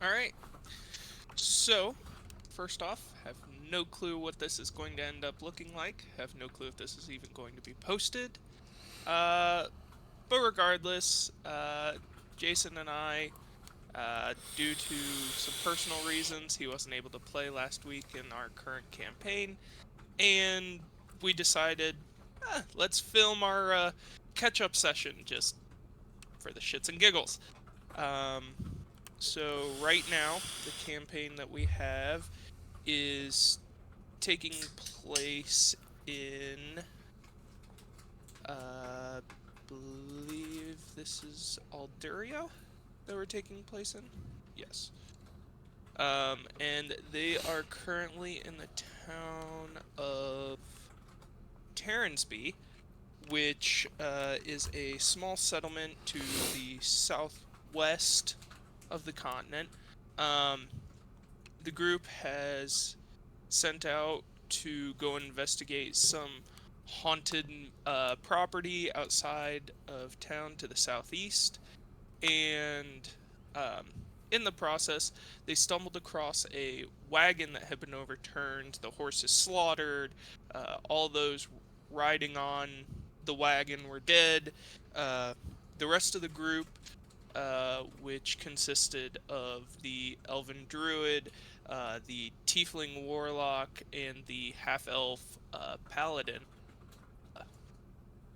Alright, so, first off, have no clue what this is going to end up looking like. Have no clue if this is even going to be posted. Uh, but regardless, Jason and I, due to some personal reasons, he wasn't able to play last week in our current campaign, and we decided, let's film our catch-up session just for the shits and giggles. Um, so right now, the campaign that we have is taking place in, believe this is Aldurio that we're taking place in? Yes. And they are currently in the town of Terransby, which is a small settlement to the southwest of the continent. Um, the group has sent out to go investigate some haunted property outside of town to the southeast, and um, in the process, they stumbled across a wagon that had been overturned, the horses slaughtered, all those riding on the wagon were dead. Uh, the rest of the group, which consisted of the elven druid, the tiefling warlock, and the half-elf paladin, uh,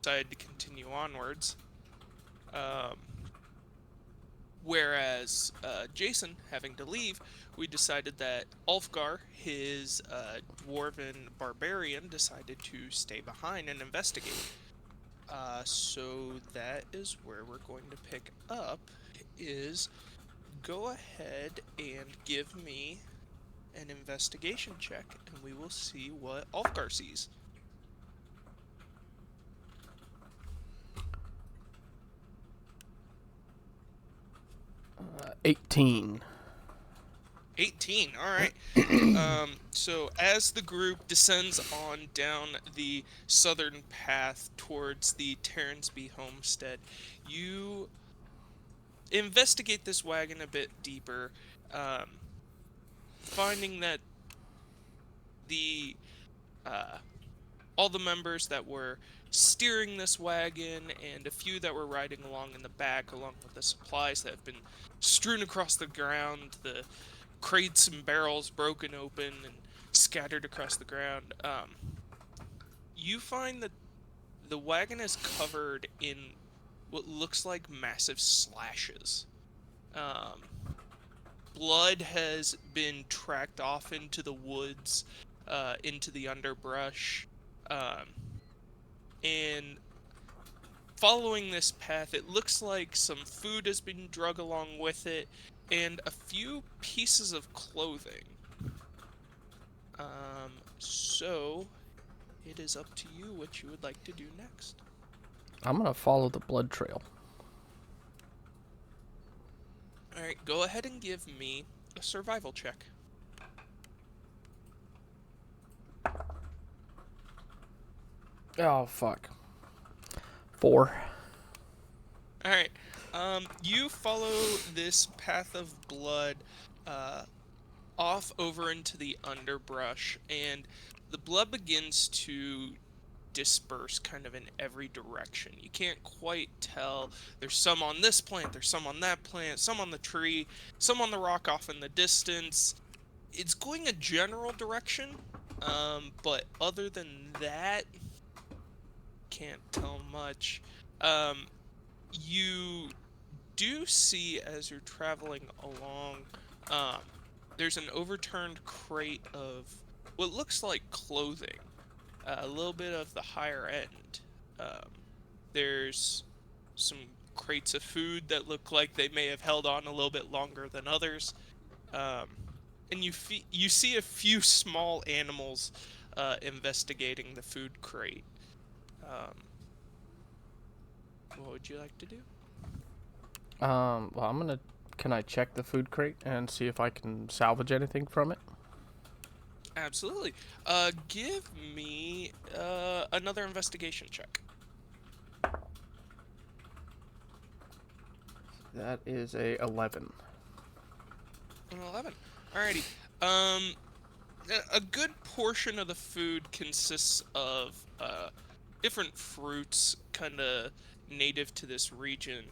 decided to continue onwards. Um, Whereas Jason, having to leave, we decided that Ulfgar, his dwarven barbarian, decided to stay behind and investigate. So that is where we're going to pick up. Is go ahead and give me an investigation check, and we will see what Ulfgar sees. 18. 18. All right. So as the group descends on down the southern path towards the Terransby homestead, you investigate this wagon a bit deeper, um, finding that the uh, all the members that were steering this wagon and a few that were riding along in the back, along with the supplies that have been strewn across the ground, the crates and barrels broken open and scattered across the ground. You find that the wagon is covered in what looks like massive slashes. Um, Blood has been tracked off into the woods, into the underbrush, um, and following this path, it looks like some food has been drug along with it, and a few pieces of clothing. So it is up to you what you would like to do next. I'm gonna follow the blood trail. Alright, go ahead and give me a survival check. Oh, fuck. 4. Alright, you follow this path of blood, uh, off over into the underbrush, and the blood begins to disperse kind of in every direction. You can't quite tell. There's some on this plant, there's some on that plant, some on the tree, some on the rock off in the distance. It's going a general direction, but other than that, can't tell much. Um, you do see as you're traveling along, um, there's an overturned crate of what looks like clothing, a little bit of the higher end. Um, there's some crates of food that look like they may have held on a little bit longer than others. Um, and you see a few small animals investigating the food crate. Um, what would you like to do? Well, I'm gonna. Can I check the food crate and see if I can salvage anything from it? Absolutely. Give me another investigation check. That is a 11. An 11. Alrighty. Um, a good portion of the food consists of different fruits, kind of native to this region.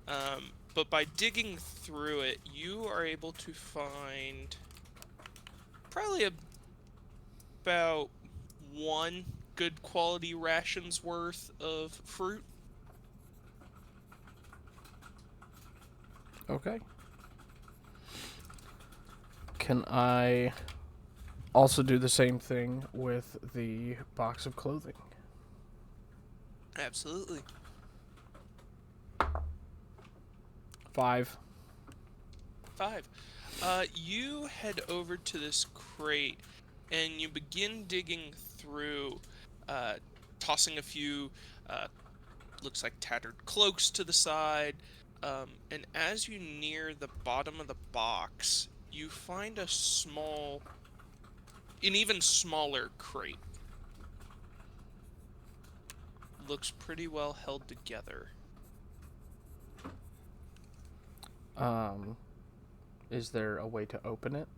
But by digging through it, you are able to find probably about one good quality ration's worth of fruit. Okay. Can I also do the same thing with the box of clothing? Absolutely. 5. 5. You head over to this crate and you begin digging through, uh, tossing a few, uh, looks like tattered cloaks to the side. And as you near the bottom of the box, you find an even smaller crate. Looks pretty well held together. Um, is there a way to open it?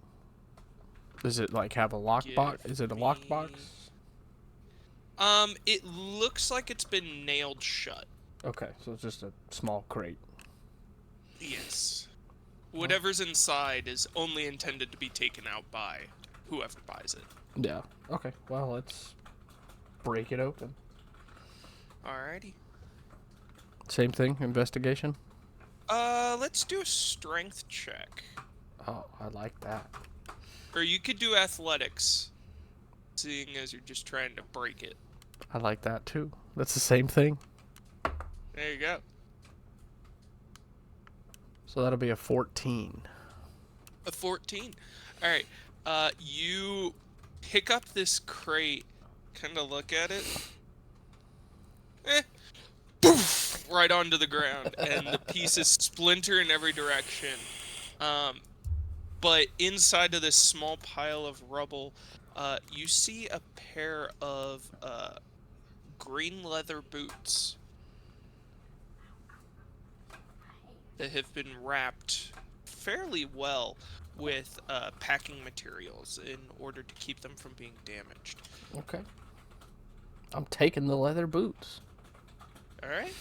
Does it like have a lock box? Give Is it a locked me. box? It looks like it's been nailed shut. Okay, so it's just a small crate. Yes. Well, Whatever's inside is only intended to be taken out by whoever buys it. yeah. Okay. Well, let's break it open. Alrighty. Same thing. Investigation. Let's do a strength check. Oh, I like that. Or you could do athletics, seeing as you're just trying to break it. I like that too. That's the same thing. There you go. So that'll be a 14. A 14. Alright. You pick up this crate, kind of look at it. Poof! Right onto the ground, and the pieces splinter in every direction. But inside of this small pile of rubble, you see a pair of green leather boots that have been wrapped fairly well with packing materials in order to keep them from being damaged. Okay. I'm taking the leather boots. All right.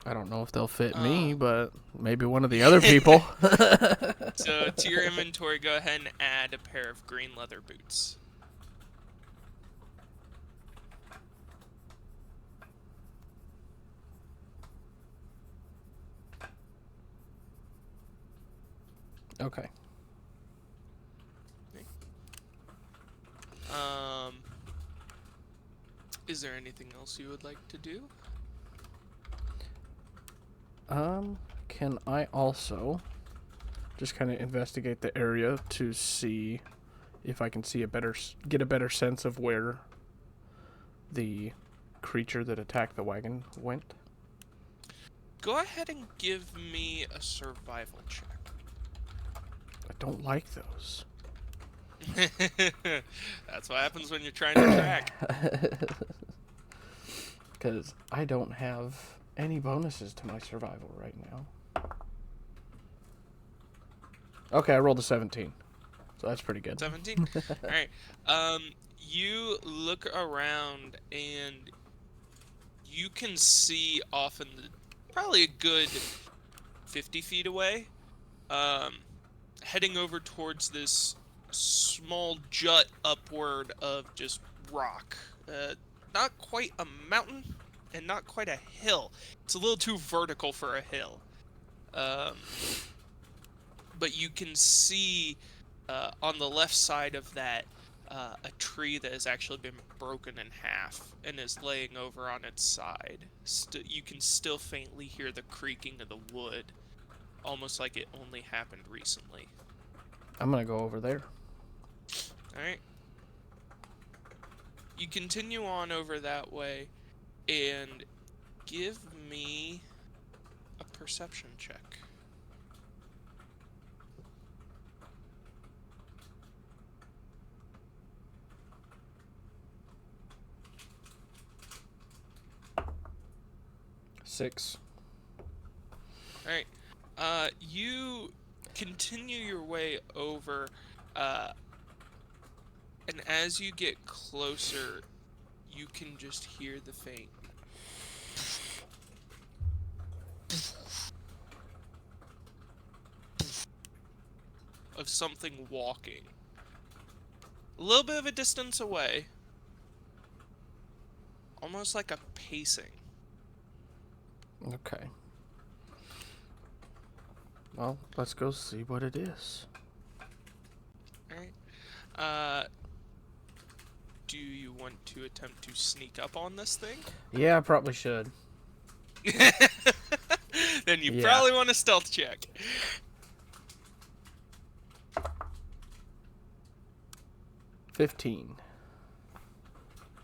I don't know if they'll fit me, but maybe one of the other people. So to your inventory, go ahead and add a pair of green leather boots. Okay. Um, is there anything else you would like to do? Can I also just kind of investigate the area to see if I can see get a better sense of where the creature that attacked the wagon went? Go ahead and give me a survival check. I don't like those. That's what happens when you're trying to track. Because I don't have any bonuses to my survival right now. Okay, I rolled a 17. So that's pretty good. 17? Alright. You look around and you can see off in the, probably a good 50 feet away, heading over towards this small jut upward of just rock. Not quite a mountain and not quite a hill. It's a little too vertical for a hill. But you can see on the left side of that a tree that has actually been broken in half and is laying over on its side. You can still faintly hear the creaking of the wood, almost like it only happened recently. I'm going to go over there. Alright. You continue on over that way and give me a perception check. Six. Alright. You continue your way over, and as you get closer, you can just hear the faint of something walking. A little bit of a distance away, almost like a pacing. Okay. Well, let's go see what it is. Alright. Do you want to attempt to sneak up on this thing? Yeah, I probably should. Then you Yeah. probably want a stealth check. 15.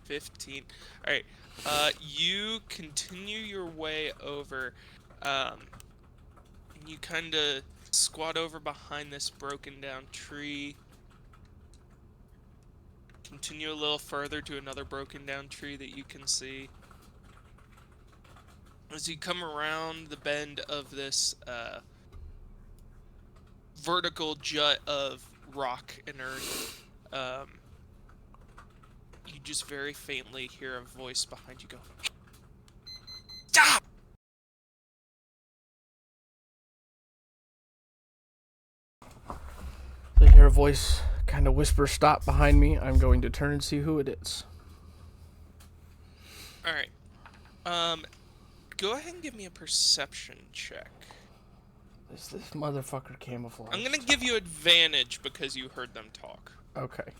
15. Alright. You continue your way over, and you kind of squat over behind this broken down tree. Continue a little further to another broken down tree that you can see. As you come around the bend of this vertical jut of rock and earth, you just very faintly hear a voice behind you go, "Stop!" So I hear a voice kind of whisper stop behind me. I'm going to turn and see who it is. Alright. Go ahead and give me a perception check. Is this motherfucker camouflaged? I'm gonna give you advantage because you heard them talk. Okay.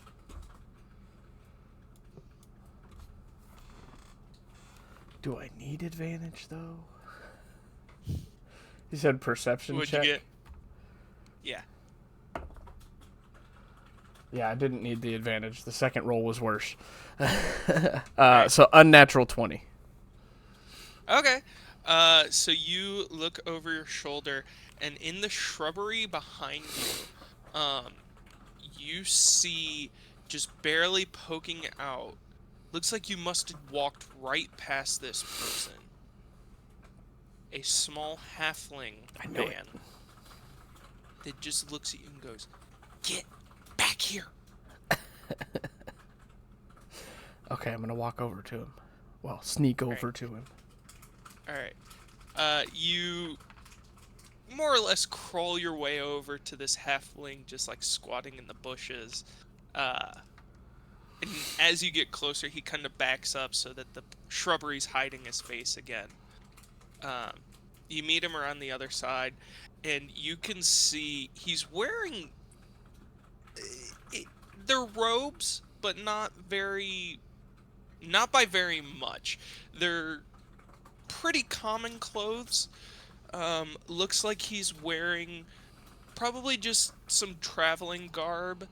Do I need advantage, though? You said perception What'd check? you get? Yeah. Yeah, I didn't need the advantage. The second roll was worse. Right. So unnatural 20. Okay. So you look over your shoulder, and in the shrubbery behind you, you see just barely poking out. Looks like you must have walked right past this person. A small halfling I know man that just looks at you and goes, "Get back here." Okay, I'm going to walk over to him. Well, sneak over to him. Alright. You more or less crawl your way over to this halfling just like squatting in the bushes. And as you get closer, he kind of backs up so that the shrubbery's hiding his face again. You meet him around the other side, and you can see he's wearing... they're robes, but not by very much. They're pretty common clothes. Looks like he's wearing probably just some traveling garb.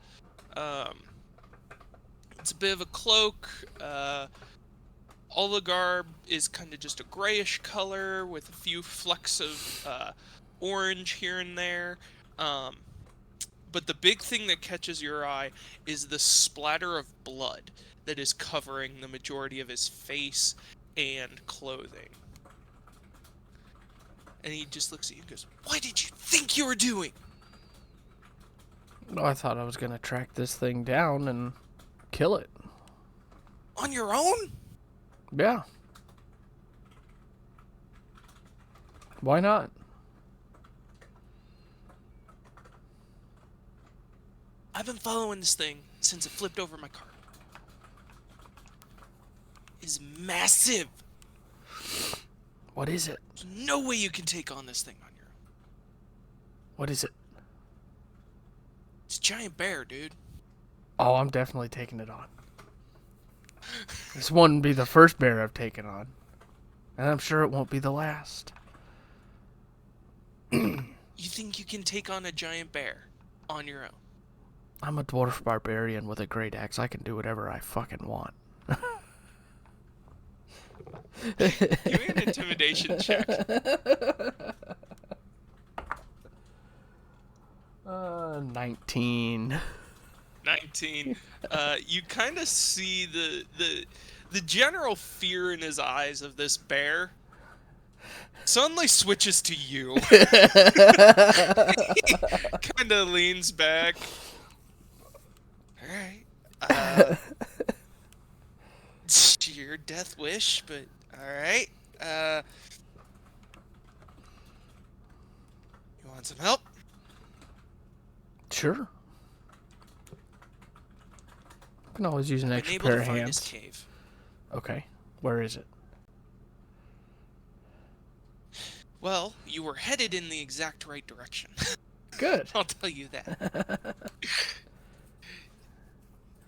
It's a bit of a cloak. All the garb is kind of just a grayish color with a few flecks of orange here and there. But the big thing that catches your eye is the splatter of blood that is covering the majority of his face and clothing. And he just looks at you and goes, "What did you think you were doing?" No, I thought I was going to track this thing down and kill it. On your own? Yeah. Why not? I've been following this thing since it flipped over my car. It's massive. What is it? There's no way you can take on this thing on your own. What is it? It's a giant bear, dude. Oh, I'm definitely taking it on. This wouldn't be the first bear I've taken on. And I'm sure it won't be the last. You think you can take on a giant bear on your own? I'm a dwarf barbarian with a great axe. I can do whatever I fucking want. Give me an intimidation check. 19. 19. You kind of see the general fear in his eyes of this bear. Suddenly switches to you. Kind of leans back. All right. Your death wish, but all right. Uh, you want some help? Sure. I can always use an I've been extra able to pair of find his hands. cave. Okay. Where is it? Well, you were headed in the exact right direction. Good. I'll tell you that.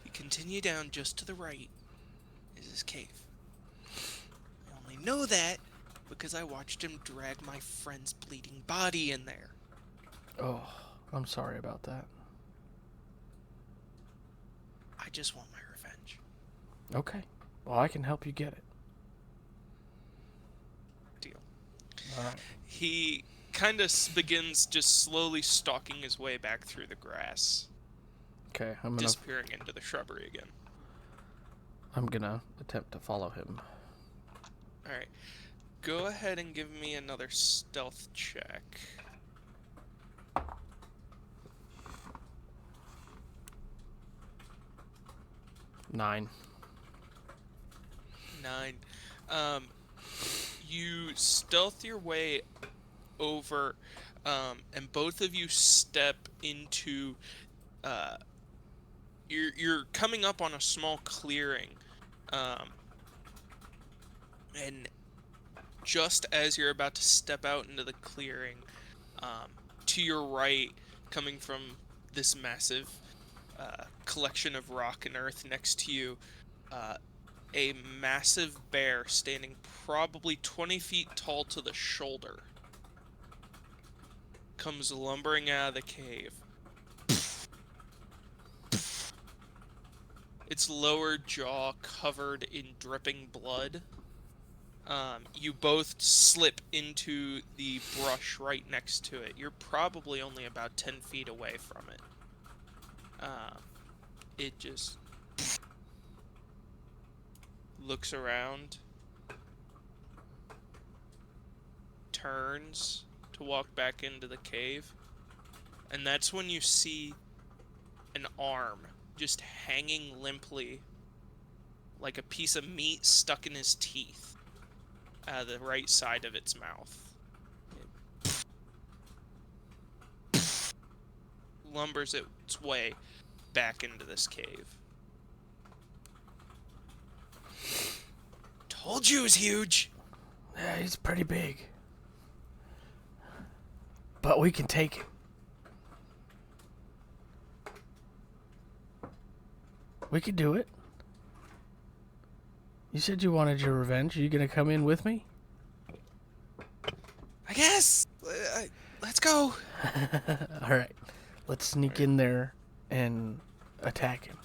You continue down just to the right is his cave. I only know that because I watched him drag my friend's bleeding body in there. Oh, I'm sorry about that. I just want my revenge. Okay. Well, I can help you get it. Deal. All right. He kind of begins just slowly stalking his way back through the grass, Okay, disappearing into the shrubbery again. I'm gonna attempt to follow him. All right. Go ahead and give me another stealth check. 9. 9. You stealth your way over, and both of you step into. You're coming up on a small clearing, and just as you're about to step out into the clearing, to your right, coming from this massive collection of rock and earth next to you, a massive bear standing probably 20 feet tall to the shoulder comes lumbering out of the cave. Its lower jaw covered in dripping blood. You both slip into the brush right next to it. You're probably only about 10 feet away from it. It just looks around, turns to walk back into the cave, and that's when you see an arm just hanging limply like a piece of meat stuck in his teeth out of the right side of its mouth. It lumbers its way back into this cave. Told you it was huge! Yeah, he's pretty big. But we can take it. We could do it. You said you wanted your revenge. Are you gonna come in with me? I guess! Let's go! Alright. Let's sneak in there and attack him.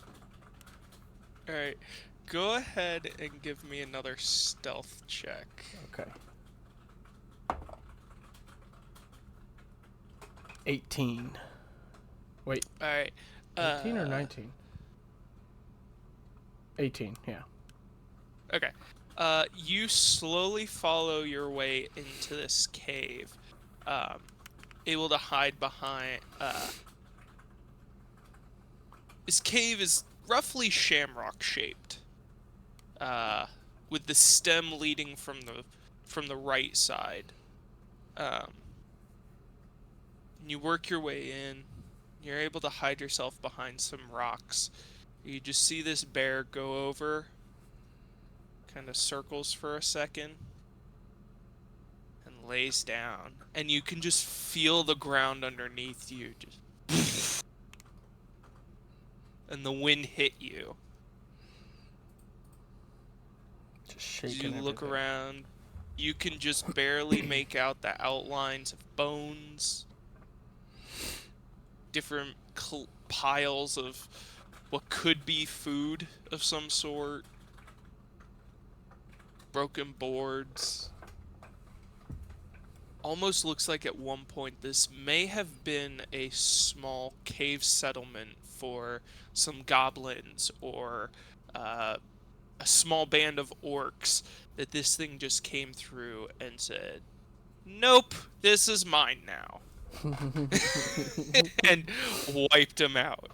Alright. Go ahead and give me another stealth check. Okay. 18. Wait, Alright. 18 or 19? 18, yeah. Okay. You slowly follow your way into this cave, able to hide behind. This cave is roughly shamrock shaped, with the stem leading from the right side. You work your way in. You're able to hide yourself behind some rocks. You just see this bear go over, kind of circles for a second, and lays down. And you can just feel the ground underneath you just and the wind hit you. Just As shaking you look everything. around, you can just barely make out the outlines of bones, different piles of what could be food of some sort, broken boards. Almost looks like at one point this may have been a small cave settlement for some goblins or a small band of orcs that this thing just came through and said, nope, this is mine now. And wiped him out.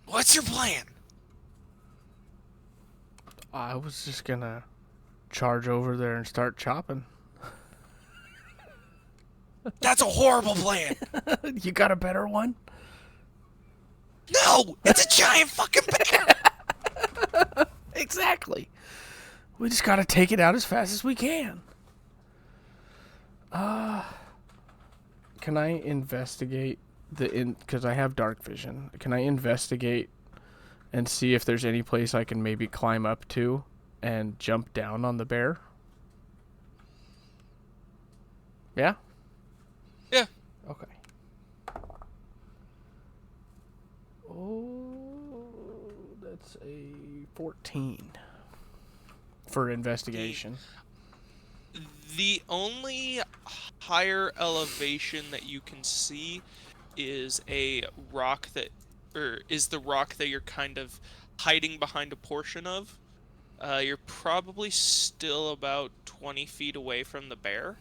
What's your plan? I was just gonna charge over there and start chopping. That's a horrible plan. You got a better one? No, it's a giant fucking bear. Exactly. We just gotta take it out as fast as we can. Can I investigate because I have dark vision. Can I investigate and see if there's any place I can maybe climb up to and jump down on the bear? Yeah? Yeah. Okay. Oh, that's a 14 for investigation. The only higher elevation that you can see is a rock that, or is the rock that you're kind of hiding behind a portion of. You're probably still about 20 feet away from the bear,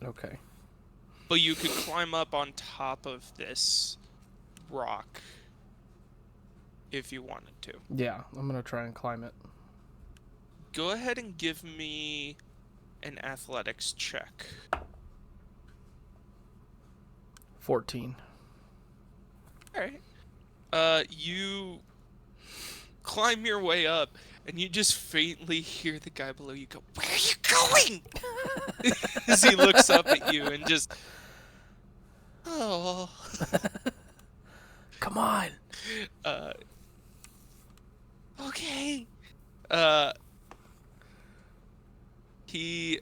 Okay. but you could climb up on top of this rock if you wanted to. Yeah, I'm gonna try and climb it. Go ahead and give me an athletics check. 14. All right. You climb your way up, and you just faintly hear the guy below you go, "Where are you going?" As he looks up at you and just, oh. Come on. Okay. He.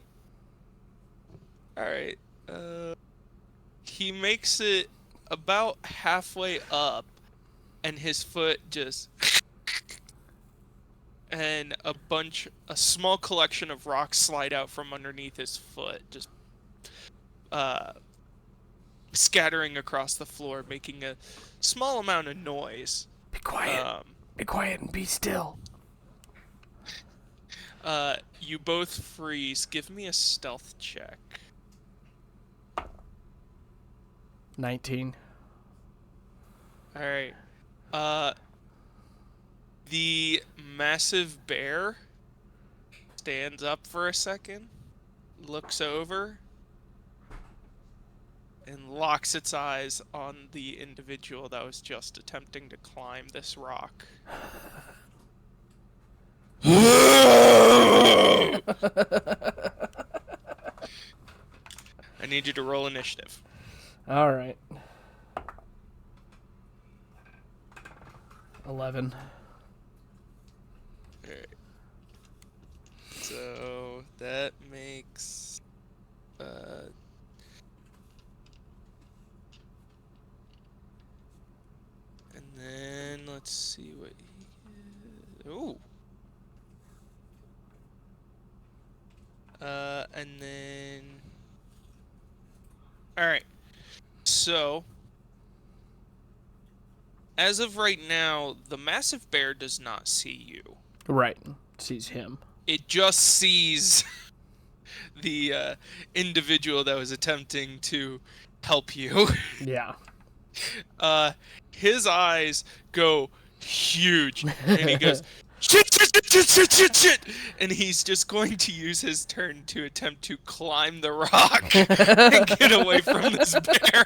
Alright. He makes it about halfway up, and his foot just. And a small collection of rocks slide out from underneath his foot, just scattering across the floor, making a small amount of noise. Be quiet. Be quiet and be still. You both freeze. Give me a stealth check. 19. Alright. The massive bear stands up for a second, looks over, and locks its eyes on the individual that was just attempting to climb this rock. I need you to roll initiative. All right. 11. Alright. So that makes and then let's see what he ooh. And then alright. So as of right now, the massive bear does not see you. Right. Sees him. It just sees the individual that was attempting to help you. Yeah. His eyes go huge, and he goes, shit, shit, shit, shit, shit, shit, shit, and he's just going to use his turn to attempt to climb the rock and get away from this bear.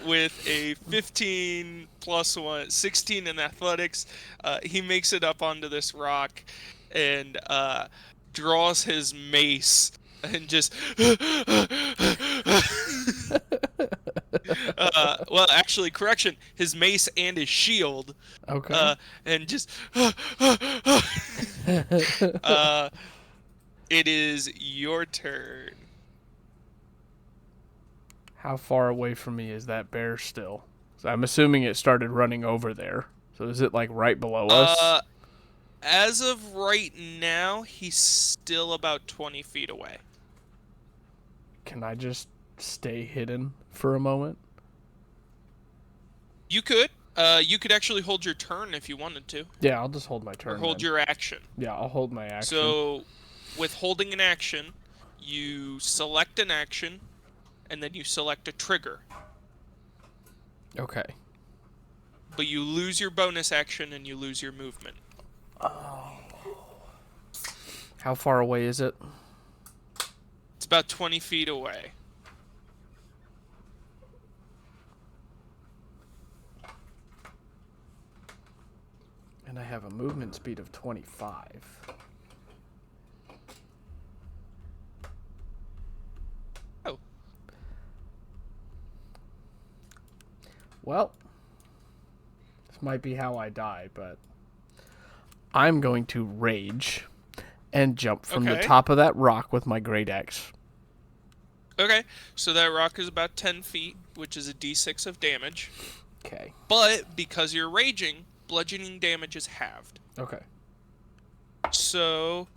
With a 15 plus 1, 16 in athletics, he makes it up onto this rock and draws his mace and just well, actually, correction, his mace and his shield. Okay. And just it is your turn. How far away from me is that bear still? So I'm assuming it started running over there. So is it like right below us? As of right now, he's still about 20 feet away. Can I just stay hidden for a moment? You could. You could actually hold your turn if you wanted to. Yeah, I'll just hold my turn. Or hold then. your action. Yeah, I'll hold my action. So, with holding an action, you select an action, and then you select a trigger. Okay. But you lose your bonus action and you lose your movement. How far away is it? It's about 20 feet away. And I have a movement speed of 25. Oh. Well, this might be how I die, but I'm going to rage and jump from the Okay. top of that rock with my great axe. Okay, so that rock is about 10 feet, which is a d6 of damage. Okay. But because you're raging, bludgeoning damage is halved. Okay. So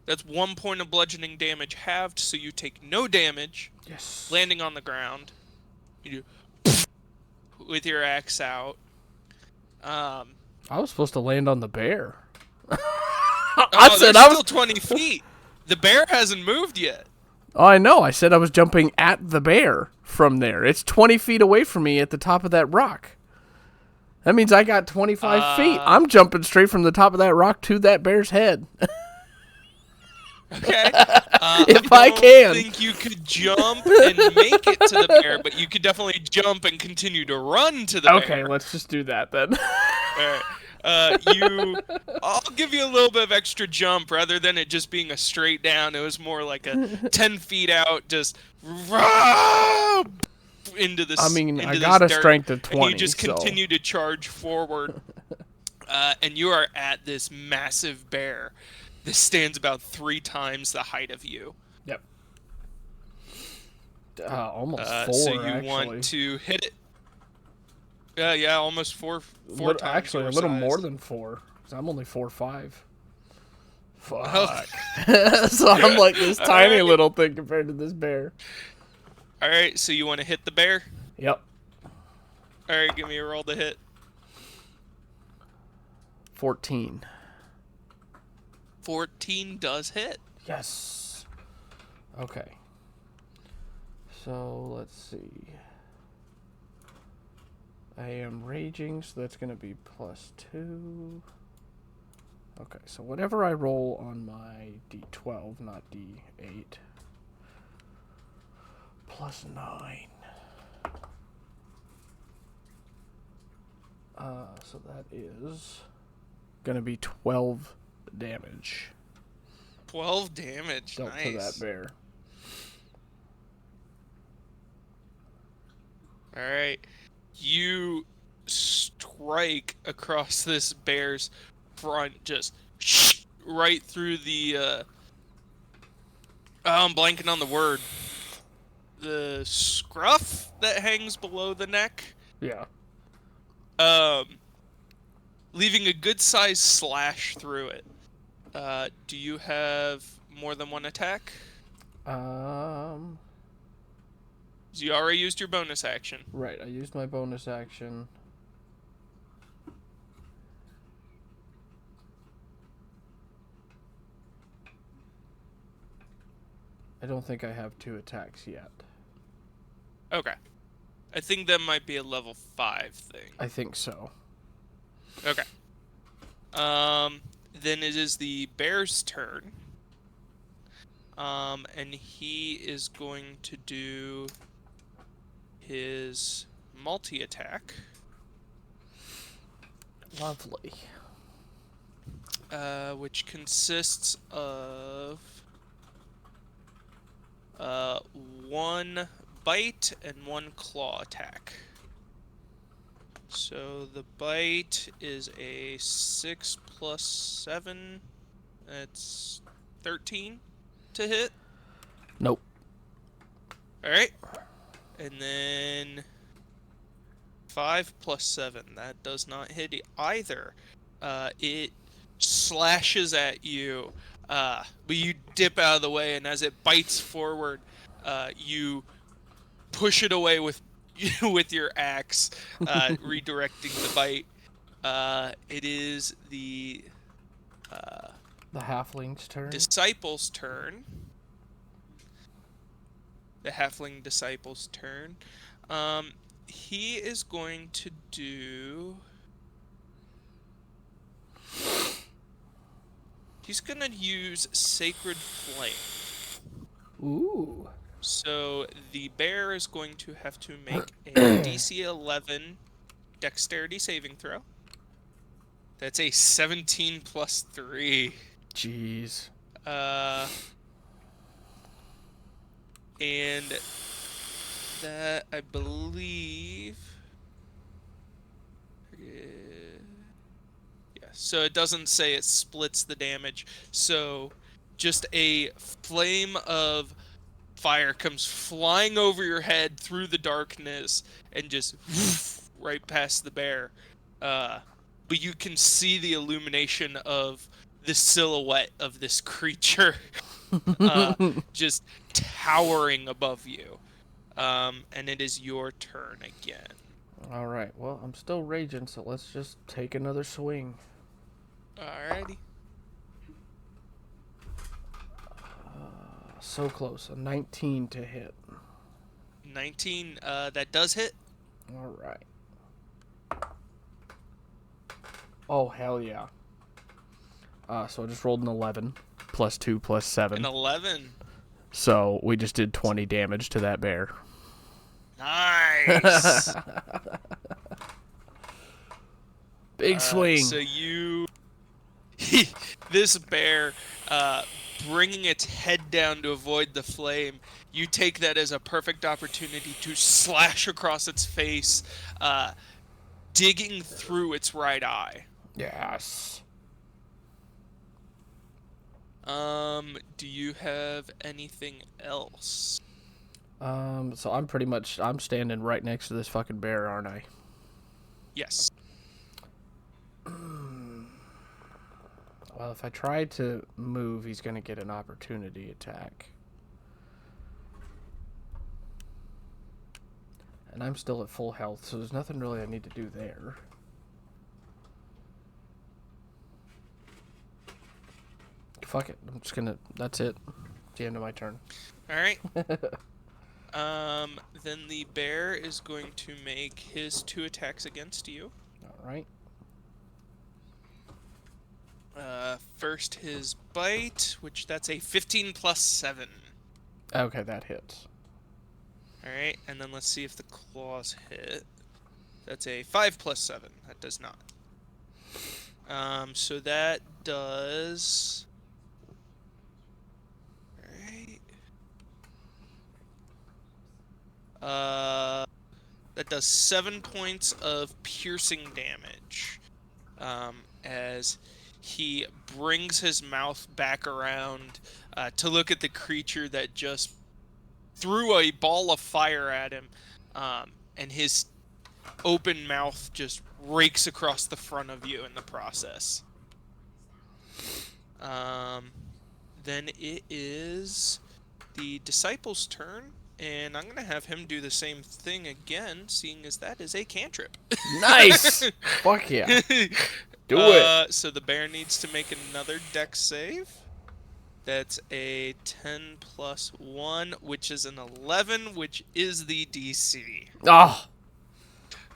that's 1 point of bludgeoning damage halved, so you take no damage. Yes. Landing on the ground. You do with your axe out. I was supposed to land on the bear. I said I was still 20 feet. The bear hasn't moved yet. Oh, I know. I said I was jumping at the bear from there. It's 20 feet away from me at the top of that rock. That means I got 25 feet. I'm jumping straight from the top of that rock to that bear's head. Okay. If I can. I think you could jump and make it to the bear, but you could definitely jump and continue to run to the bear. Okay, let's just do that then. All right. I'll give you a little bit of extra jump rather than it just being a straight down. It was more like a 10 feet out, just into this. I mean, into I this got a dirt, strength of 20. And you just so. continue to charge forward, and you are at this massive bear. This stands about 3 times the height of you. Yep. Almost 4, so you actually. want to hit it. Yeah, almost four times. Actually, your a little size. more than 4. 'Cause I'm only 4'5". Fuck. Oh. So I'm like this tiny right. little thing compared to this bear. All right, so you want to hit the bear? Yep. All right, give me a roll to hit. 14. 14 does hit. Yes. Okay. So let's see. I am raging, so that's going to be +2. Okay, so whatever I roll on my d12, not d8, +9. So that is going to be 12 damage. 12 damage. Dealt Nice. to that bear. All right. You strike across this bear's front, just right through the. I'm blanking on the word. The scruff that hangs below the neck. Yeah. Leaving a good-sized slash through it. Do you have more than one attack? You already used your bonus action. Right, I used my bonus action. I don't think I have 2 attacks yet. Okay. I think that might be a level 5 thing. I think so. Okay. Then it is the bear's turn. And he is going to do his multi-attack. Lovely. Which consists of 1 bite and 1 claw attack. So the bite is a 6 plus 7. That's 13 to hit. Nope. Alright. And then 5 plus 7. That does not hit either. It slashes at you, but you dip out of the way, and as it bites forward, you push it away with with your axe, redirecting the bite. It is the The halfling's turn. Disciple's turn. The halfling disciple's turn. He is going to do... He's going to use Sacred Flame. Ooh. So the bear is going to have to make a DC 11 dexterity saving throw. That's a 17 plus 3. Jeez. And that, I believe... Yeah, so it doesn't say it splits the damage. So just a flame of fire comes flying over your head through the darkness and just right past the bear. But you can see the illumination of the silhouette of this creature just towering above you. And it is your turn again. All right. Well, I'm still raging, so let's just take another swing. Alrighty. So close. A 19 to hit. 19, that does hit. All right. Oh, hell yeah. So I just rolled an 11, plus 2, plus 7. An 11. So we just did 20 damage to that bear. Nice. Big swing. So you... this bear, bringing its head down to avoid the flame, you take that as a perfect opportunity to slash across its face, digging through its right eye. Yes. Do you have anything else? So I'm standing right next to this fucking bear, aren't I? Yes. Well, if I try to move, he's going to get an opportunity attack. And I'm still at full health, so there's nothing really I need to do there. Fuck it. I'm just going to... That's it. It's the end of my turn. Alright. Then the bear is going to make his 2 attacks against you. Alright. First his bite, which that's a 15 plus 7. Okay, that hits. Alright, and then let's see if the claws hit. That's a 5 plus 7. That does not. So that does... Alright. That does 7 points of piercing damage. As he brings his mouth back around to look at the creature that just threw a ball of fire at him, and his open mouth just rakes across the front of you in the process. Then it is the disciple's turn, and I'm going to have him do the same thing again, seeing as that is a cantrip. Nice! Fuck yeah. Do it. So the bear needs to make another dex save. That's a 10 plus 1, which is an 11, which is the DC. Oh.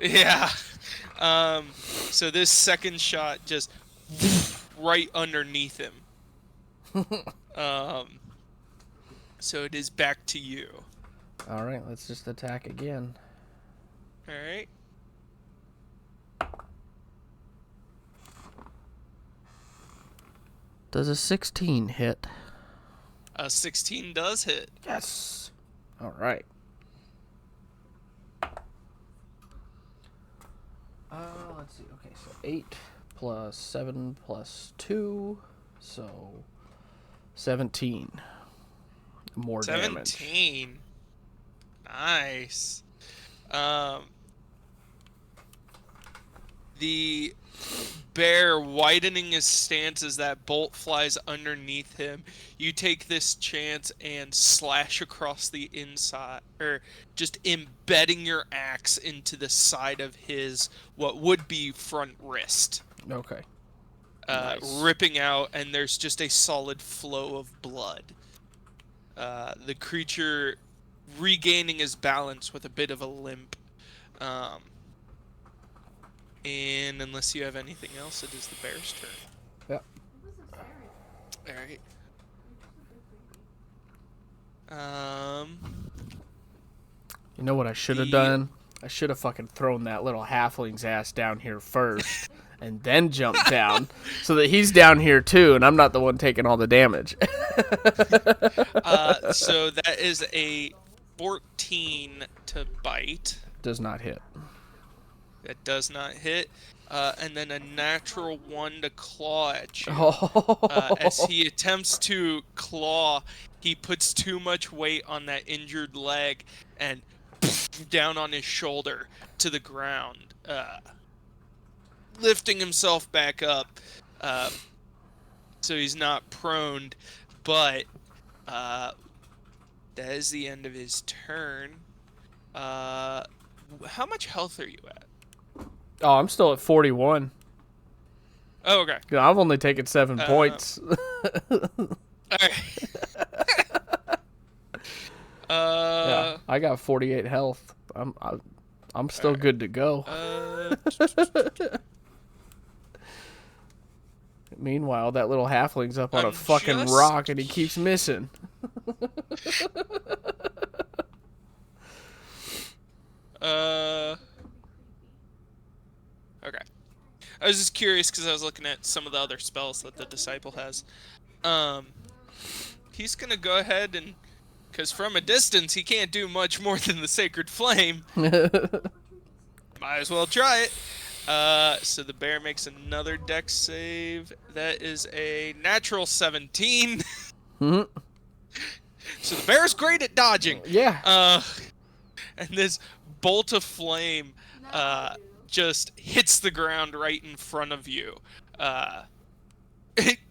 Yeah. So this second shot just right underneath him. So it is back to you. Alright, let's just attack again. Alright. Does a 16 hit? A 16 does hit. Yes. Alright. Let's see. Okay, so 8 plus 7 plus 2. So 17. More damage. 17. Nice. The bear widening his stance as that bolt flies underneath him. You take this chance and slash across the inside, or just embedding your axe into the side of his, what would be front wrist. Okay. Nice. ripping out, and there's just a solid flow of blood. The creature regaining his balance with a bit of a limp. Um, and unless you have anything else, it is the bear's turn. Yep. All right. You know what I should have done? I should have fucking thrown that little halfling's ass down here first and then jumped down so that he's down here too and I'm not the one taking all the damage. So that is a 14 to bite. Does not hit. That does not hit. And then a natural 1 to claw at you. As he attempts to claw, he puts too much weight on that injured leg and down on his shoulder to the ground, lifting himself back up, so he's not prone. But that is the end of his turn. How much health are you at? Oh, I'm still at 41. Oh, okay. Yeah, I've only taken 7 points. Alright. Yeah, I got 48 health. I'm still good to go. Meanwhile, that little halfling's up on a fucking rock and he keeps missing. Okay. I was just curious because I was looking at some of the other spells that the disciple has. He's gonna go ahead and, because from a distance he can't do much more than the sacred flame. Might as well try it. So the bear makes another dex save. That is a natural 17. Mm-hmm. So the bear's great at dodging. Yeah. And this bolt of flame just hits the ground right in front of you.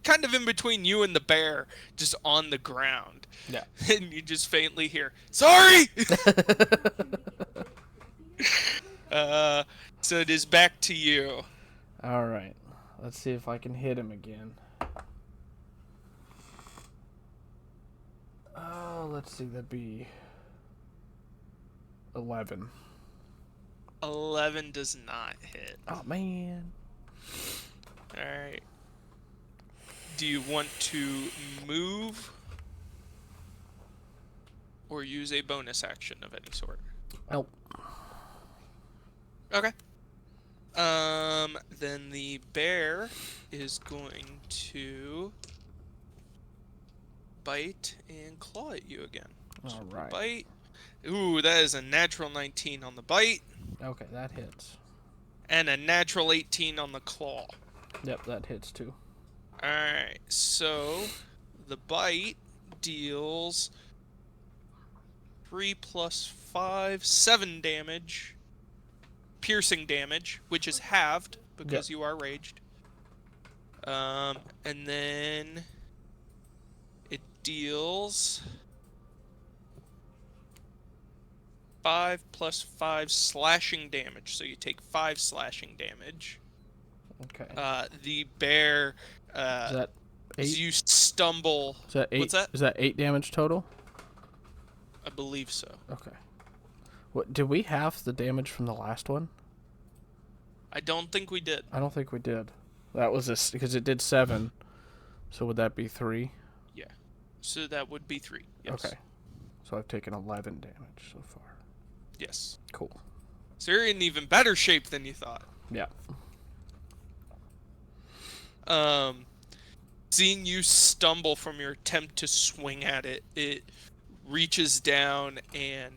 Kind of in between you and the bear, just on the ground. Yeah. And you just faintly hear, "Sorry!" So it is back to you. All right. Let's see if I can hit him again. Oh, let's see. That'd be 11. 11 does not hit. Oh, man. Alright. Do you want to move? Or use a bonus action of any sort? Oh. Okay. Then the bear is going to bite and claw at you again. All right. Bite. Ooh, that is a natural 19 on the bite. Okay, that hits. And a natural 18 on the claw. Yep, that hits too. Alright, so the bite deals 3 plus 5, 7 damage. Piercing damage, which is halved because you are raged. And then it deals 5 plus 5 slashing damage, so you take 5 slashing damage. Okay. The bear, Is that 8? as you stumble... Is that 8? What's that? Is that 8 damage total? I believe so. Okay. What, did we half the damage from the last one? I don't think we did. I don't think we did. That was this because it did 7. So would that be 3? Yeah. So that would be 3. Yes. Okay. So I've taken 11 damage so far. Yes. Cool. So you're in even better shape than you thought. Yeah. Seeing you stumble from your attempt to swing at it, it reaches down and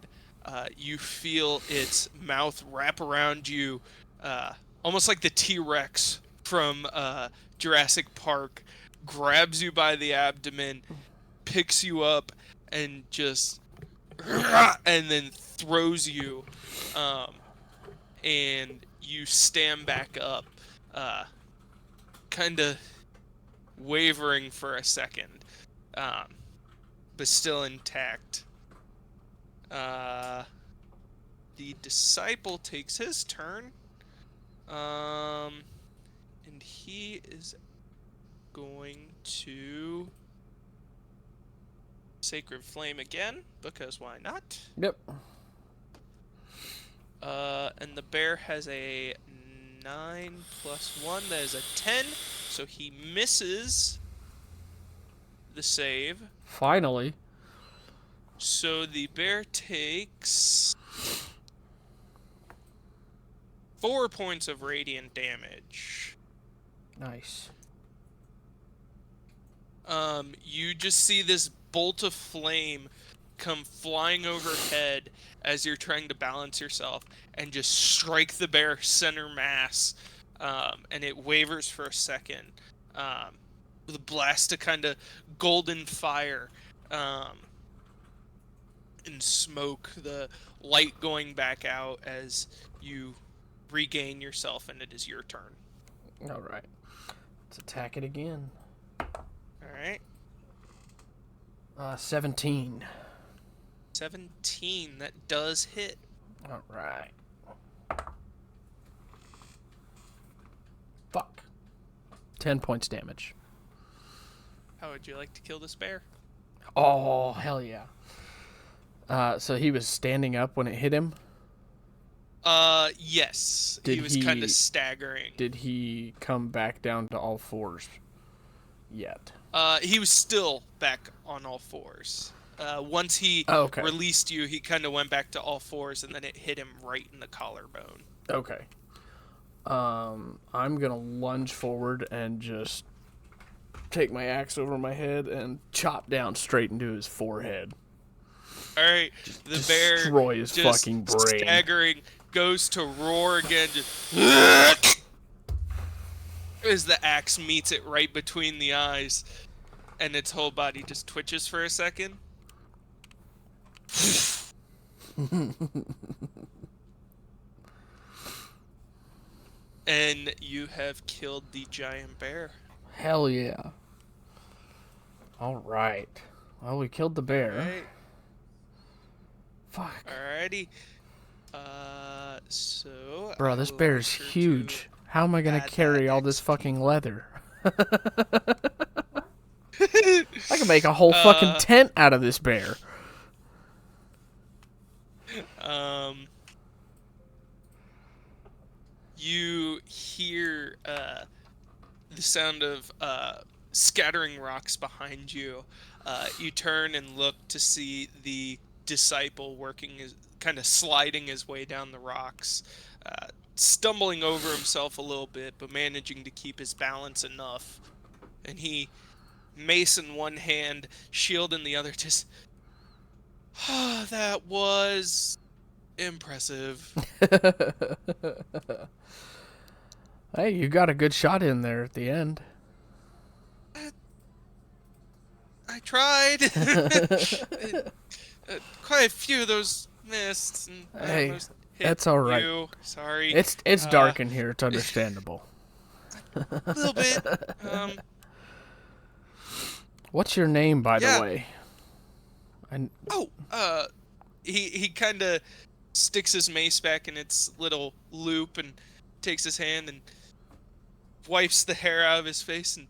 you feel its mouth wrap around you, almost like the T-Rex from Jurassic Park, grabs you by the abdomen, picks you up, and just and then throws you, and you stand back up, kind of wavering for a second, but still intact. The disciple takes his turn, and he is going to Sacred Flame again, because why not? Yep. And the bear has a 9 plus 1, that is a 10, so he misses the save. Finally. So the bear takes 4 points of radiant damage. Nice. You just see this bolt of flame come flying overhead as you're trying to balance yourself and just strike the bear center mass. And it wavers for a second. With a blast of kind of golden fire. And smoke, the light going back out as you regain yourself, and it is your turn. All right. Let's attack it again. Alright. 17. 17, that does hit. All right. Fuck. 10 points damage. How would you like to kill this bear? Oh, hell yeah. So he was standing up when it hit him? Yes. Did he was kind of staggering. Did he come back down to all fours yet? He was still back on all fours. Once he released you, he kind of went back to all fours, and then it hit him right in the collarbone. Okay. I'm gonna lunge forward and just take my axe over my head and chop down straight into his forehead. All right, the bear destroy his fucking brain. Staggering, goes to roar again, just as the axe meets it right between the eyes, and its whole body just twitches for a second. And you have killed the giant bear. Hell yeah. All right. Well, we killed the bear. Right. Fuck. Alrighty. So... Bro, this bear's huge. How am I gonna carry all this fucking leather? I can make a whole fucking tent out of this bear. You hear the sound of scattering rocks behind you. You turn and look to see the disciple kind of sliding his way down the rocks, stumbling over himself a little bit, but managing to keep his balance enough. And he, mace in one hand, shield in the other, just... that was... impressive. Hey, you got a good shot in there at the end. I tried. Quite a few of those missed. And hey, almost hit that's all right. you. Sorry. It's dark in here. It's understandable. A little bit. What's your name, by the way? He kind of sticks his mace back in its little loop and takes his hand and wipes the hair out of his face and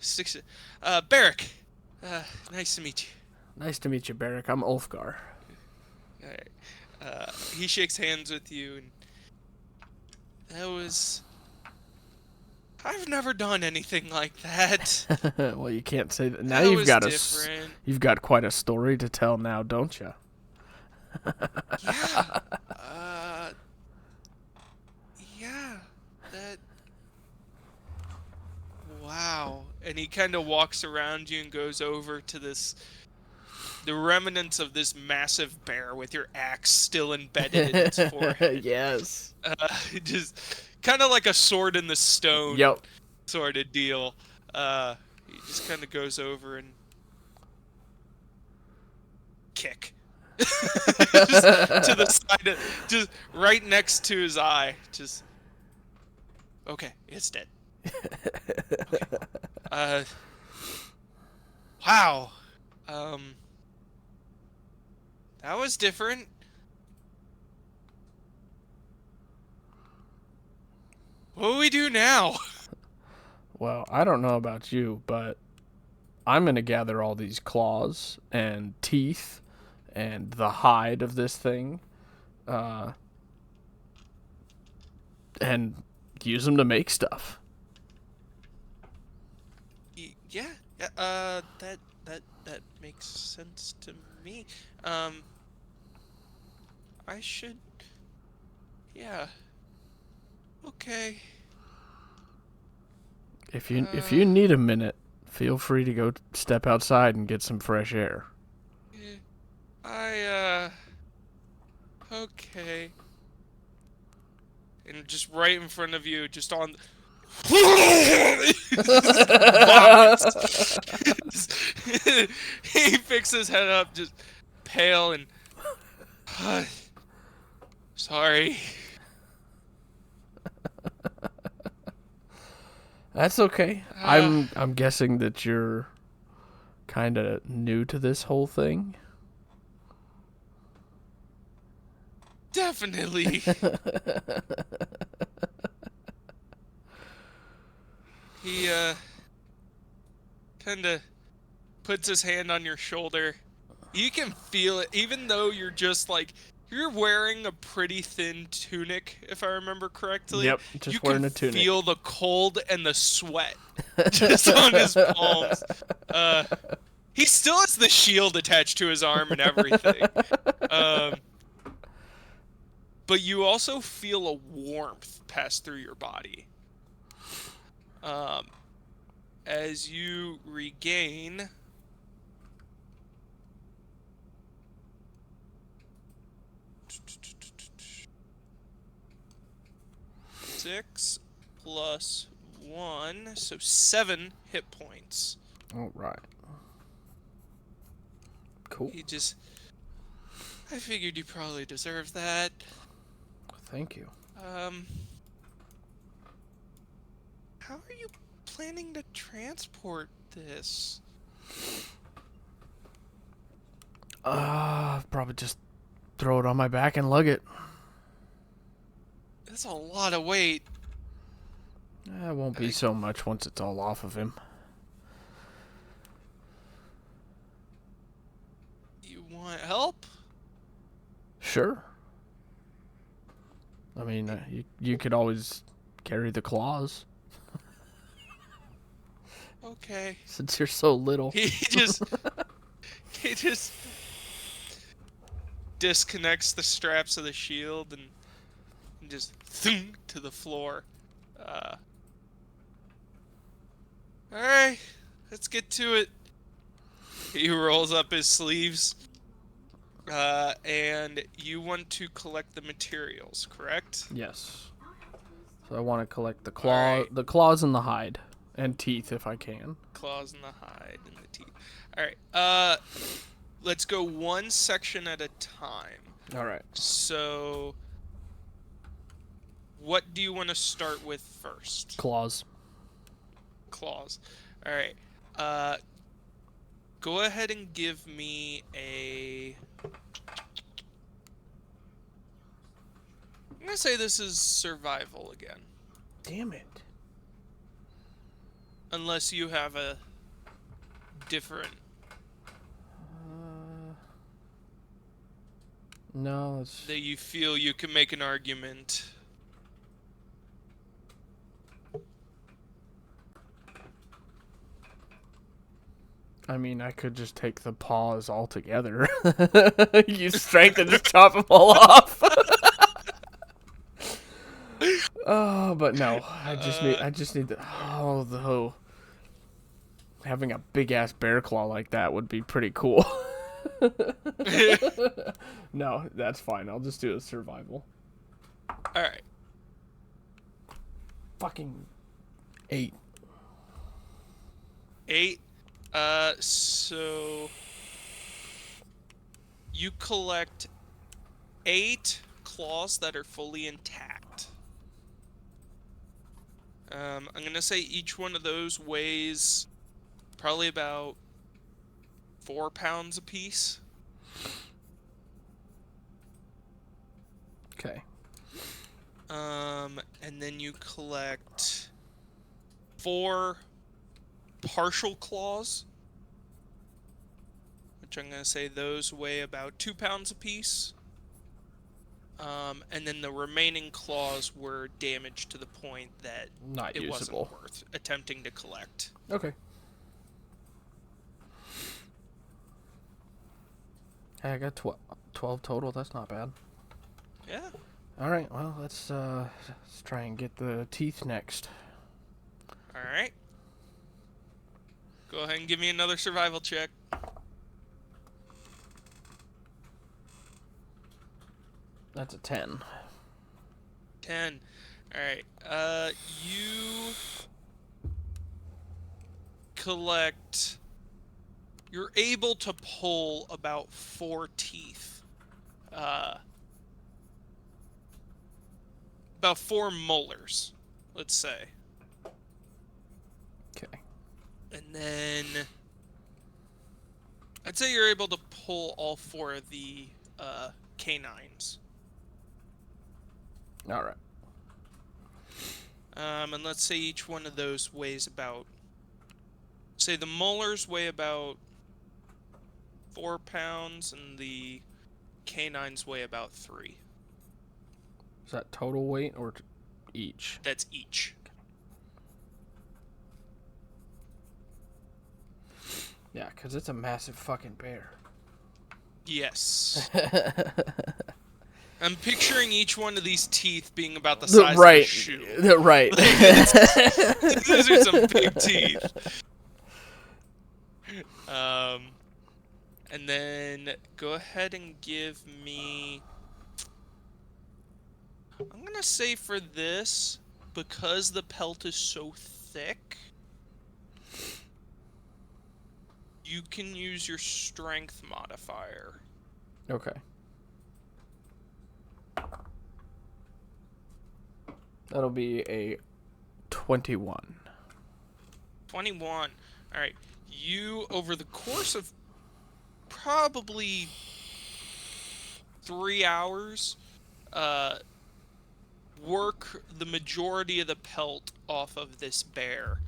sticks it. Barrick. Nice to meet you. Nice to meet you, Barrick. I'm Ulfgar. All right. He shakes hands with you, and that was... I've never done anything like that. Well, you can't say that. Now you've got quite a story to tell now, don't you? Yeah. Yeah. That... Wow. And he kind of walks around you and goes over to the remnants of this massive bear with your axe still embedded in its forehead. Yes. Just kind of like a sword in the stone sort of deal. He just kind of goes over and kick. Just to the side just right next to his eye. Just okay, it's dead. Okay. Wow. That was different. What do we do now? Well, I don't know about you, but I'm going to gather all these claws and teeth and the hide of this thing uh, and use them to make stuff. Yeah, yeah. That makes sense to me. I should. Yeah. Okay. If you need a minute, feel free to go step outside and get some fresh air. Yeah, I Okay. And just right in front of you, just on. Just vomits. He picks his head up, just pale and. Sorry. That's okay. Uh, I'm guessing that you're kind of new to this whole thing. Definitely. He kind of puts his hand on your shoulder. You can feel it, even though you're wearing a pretty thin tunic, if I remember correctly. Yep, You just can wearing a tunic. feel the cold and the sweat just on his palms. Uh, he still has the shield attached to his arm and everything. Um, but you also feel a warmth pass through your body. Um, as you regain 6 plus 1, so 7 hit points. All right. Cool. I figured you probably deserve that. Thank you. Um, how are you planning to transport this? Probably just throw it on my back and lug it. That's a lot of weight. It won't be so much once it's all off of him. You want help? Sure. I mean, you could always carry the claws Okay. since you're so little. He just disconnects the straps of the shield and just thunk to the floor. All right, let's get to it. He rolls up his sleeves. And you want to collect the materials, correct? Yes. So I want to collect the Alright. the claws and the hide and teeth if I can. Claws and the hide and the teeth. All right. Let's go one section at a time. All right. So, what do you want to start with first? Claws. Claws. All right. Go ahead and give me a. I'm gonna say this is survival again, Damn it. unless you have a different. No, it's That you feel you can make an argument. I mean, I could just take the paws altogether. Use strength and just chop them all off. Oh, but no. I just need the having a big ass bear claw like that would be pretty cool. No, that's fine. I'll just do a survival. All right. Fucking 8. 8. So you collect 8 claws that are fully intact. I'm gonna say each one of those weighs probably about 4 pounds apiece. Okay. And then you collect 4 partial claws, which I'm going to say those weigh about 2 pounds apiece. And then the remaining claws were damaged to the point that Not it usable. wasn't worth attempting to collect. Okay. Hey, I got 12 total. That's not bad. Yeah. All right. Well, let's try and get the teeth next. All right. Go ahead and give me another survival check. That's a 10. 10. All right. You collect. You're able to pull about 4 teeth. About 4 molars, let's say. Okay. And then I'd say you're able to pull all 4 of the canines. All right. And let's say each one of those weighs about. Say the molars weigh about 4 pounds, and the canines weigh about 3. Is that total weight or each? That's each. Yeah, because it's a massive fucking bear. Yes. I'm picturing each one of these teeth being about the size of a shoe. Right. Those are some big teeth. And then go ahead and give me. I'm gonna say for this, because the pelt is so thick, you can use your strength modifier. Okay. That'll be a 21. 21. All right. You, over the course of probably 3 hours, work the majority of the pelt off of this bear.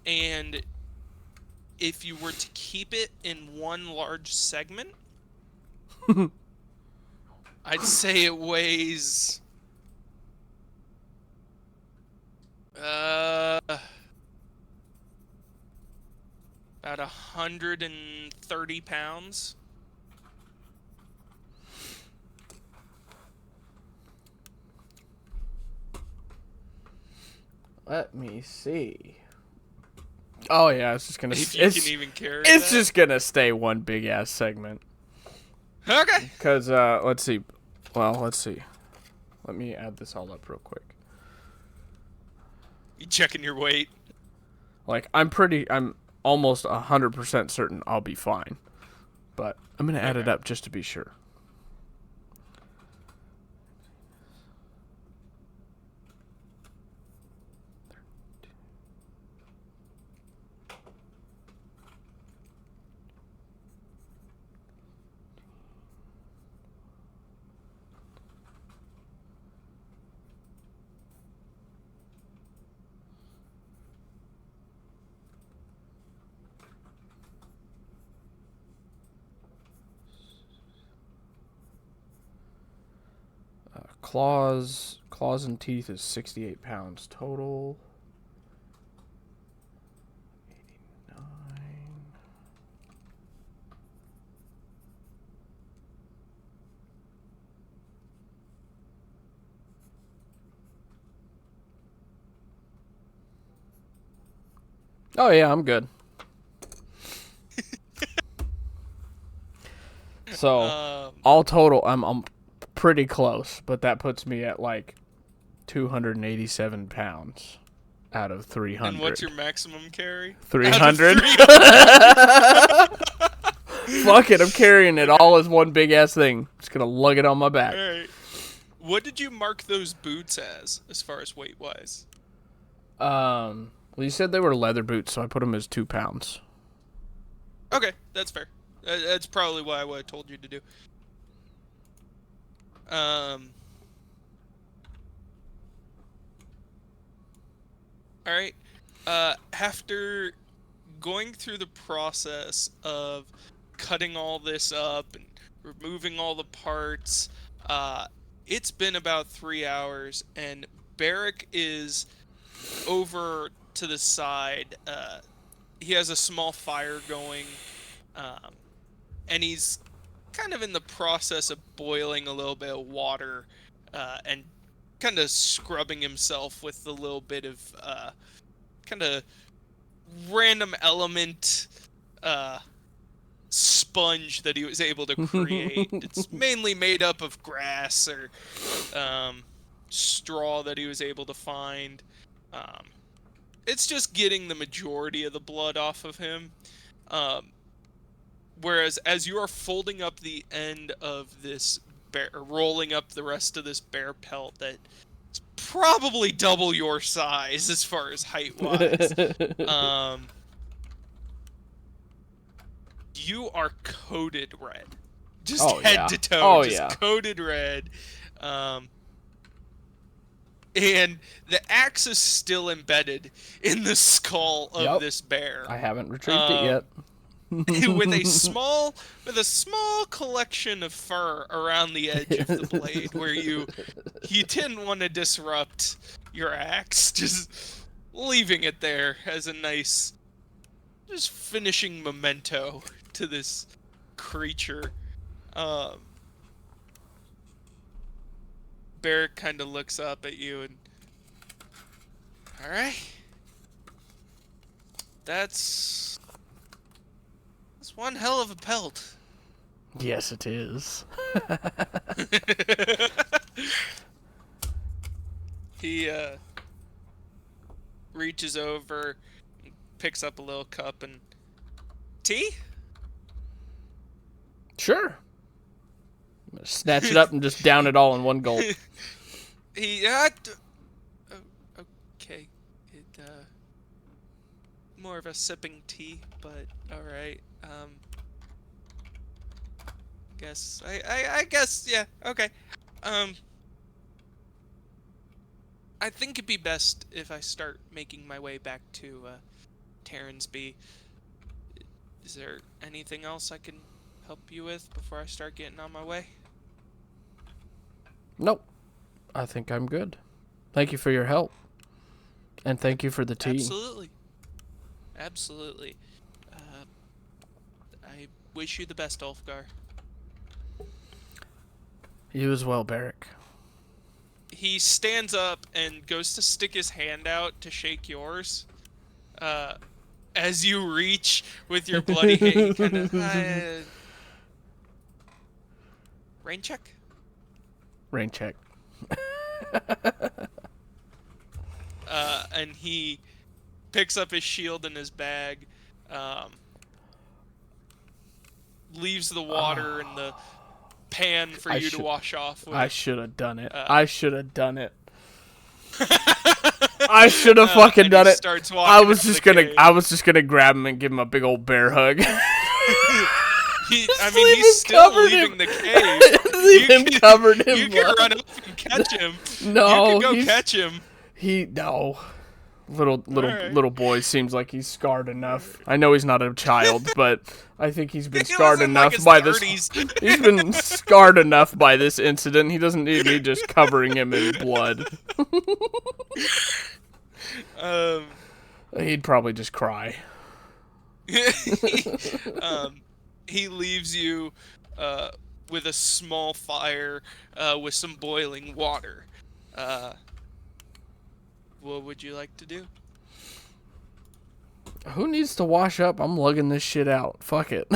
And if you were to keep it in one large segment, I'd say it weighs about 130 pounds. Let me see. Oh yeah, it's just gonna. If you can even carry that. It's just gonna stay one big ass segment. Okay. Cause let's see. Well, let's see. Let me add this all up real quick. You checking your weight? Like I'm almost 100% certain I'll be fine, but I'm gonna add it up just to be sure. Claws and teeth is 68 pounds total. 89. Oh yeah, I'm good. So all total, I'm pretty close, but that puts me at like 287 pounds out of 300. And what's your maximum carry? 300. Fuck it, I'm carrying it all as one big ass thing. Just gonna lug it on my back. All right. What did you mark those boots as far as weight wise? Well, you said they were leather boots, so I put them as 2 pounds. Okay, that's fair. That's probably what I told you to do. All right. After going through the process of cutting all this up and removing all the parts, uh, it's been about 3 hours, and Barrick is over to the side. He has a small fire going, um, and he's kind of in the process of boiling a little bit of water and kind of scrubbing himself with a little bit of kind of random element uh, sponge that he was able to create. It's mainly made up of grass or straw that he was able to find. Um, it's just getting the majority of the blood off of him. Um, Whereas as you are folding up the end of this bear, or rolling up the rest of this bear pelt that is probably double your size as far as height wise, you are coated red, just head to toe, just coated red. Um, and the axe is still embedded in the skull of this bear. I haven't retrieved it yet. with a small collection of fur around the edge of the blade where you didn't want to disrupt your axe, just leaving it there as a nice just finishing memento to this creature. Bear kind of looks up at you and, all right, that's one hell of a pelt. Yes, it is. He reaches over, picks up a little cup and tea. Sure. I'm gonna snatch it up and just down it all in one gulp. He okay. It more of a sipping tea, but all right. I guess yeah. Okay. I think it'd be best if I start making my way back to Terransby. Is there anything else I can help you with before I start getting on my way? Nope. I think I'm good. Thank you for your help. And thank you for the tea. Absolutely. Absolutely. I wish you the best, Ulfgar. You as well, Barrick. He stands up and goes to stick his hand out to shake yours. As you reach with your bloody hand, kind of rain check. Rain check. And he picks up his shield in his bag, leaves the water in the pan for you to wash off with. I should have done it. I should have done it. I should have fucking done it. I was just gonna grab him and give him a big old bear hug. He's still leaving the cave. Leave him covered in blood. You can run up and catch him. No, you can go catch him. Little boy seems like he's scarred enough. I know he's not a child, but I think he's been scarred enough by this. He's been scarred enough by this incident. He doesn't need me just covering him in blood. He'd probably just cry. He leaves you with a small fire with some boiling water. What would you like to do? Who needs to wash up? I'm lugging this shit out. Fuck it.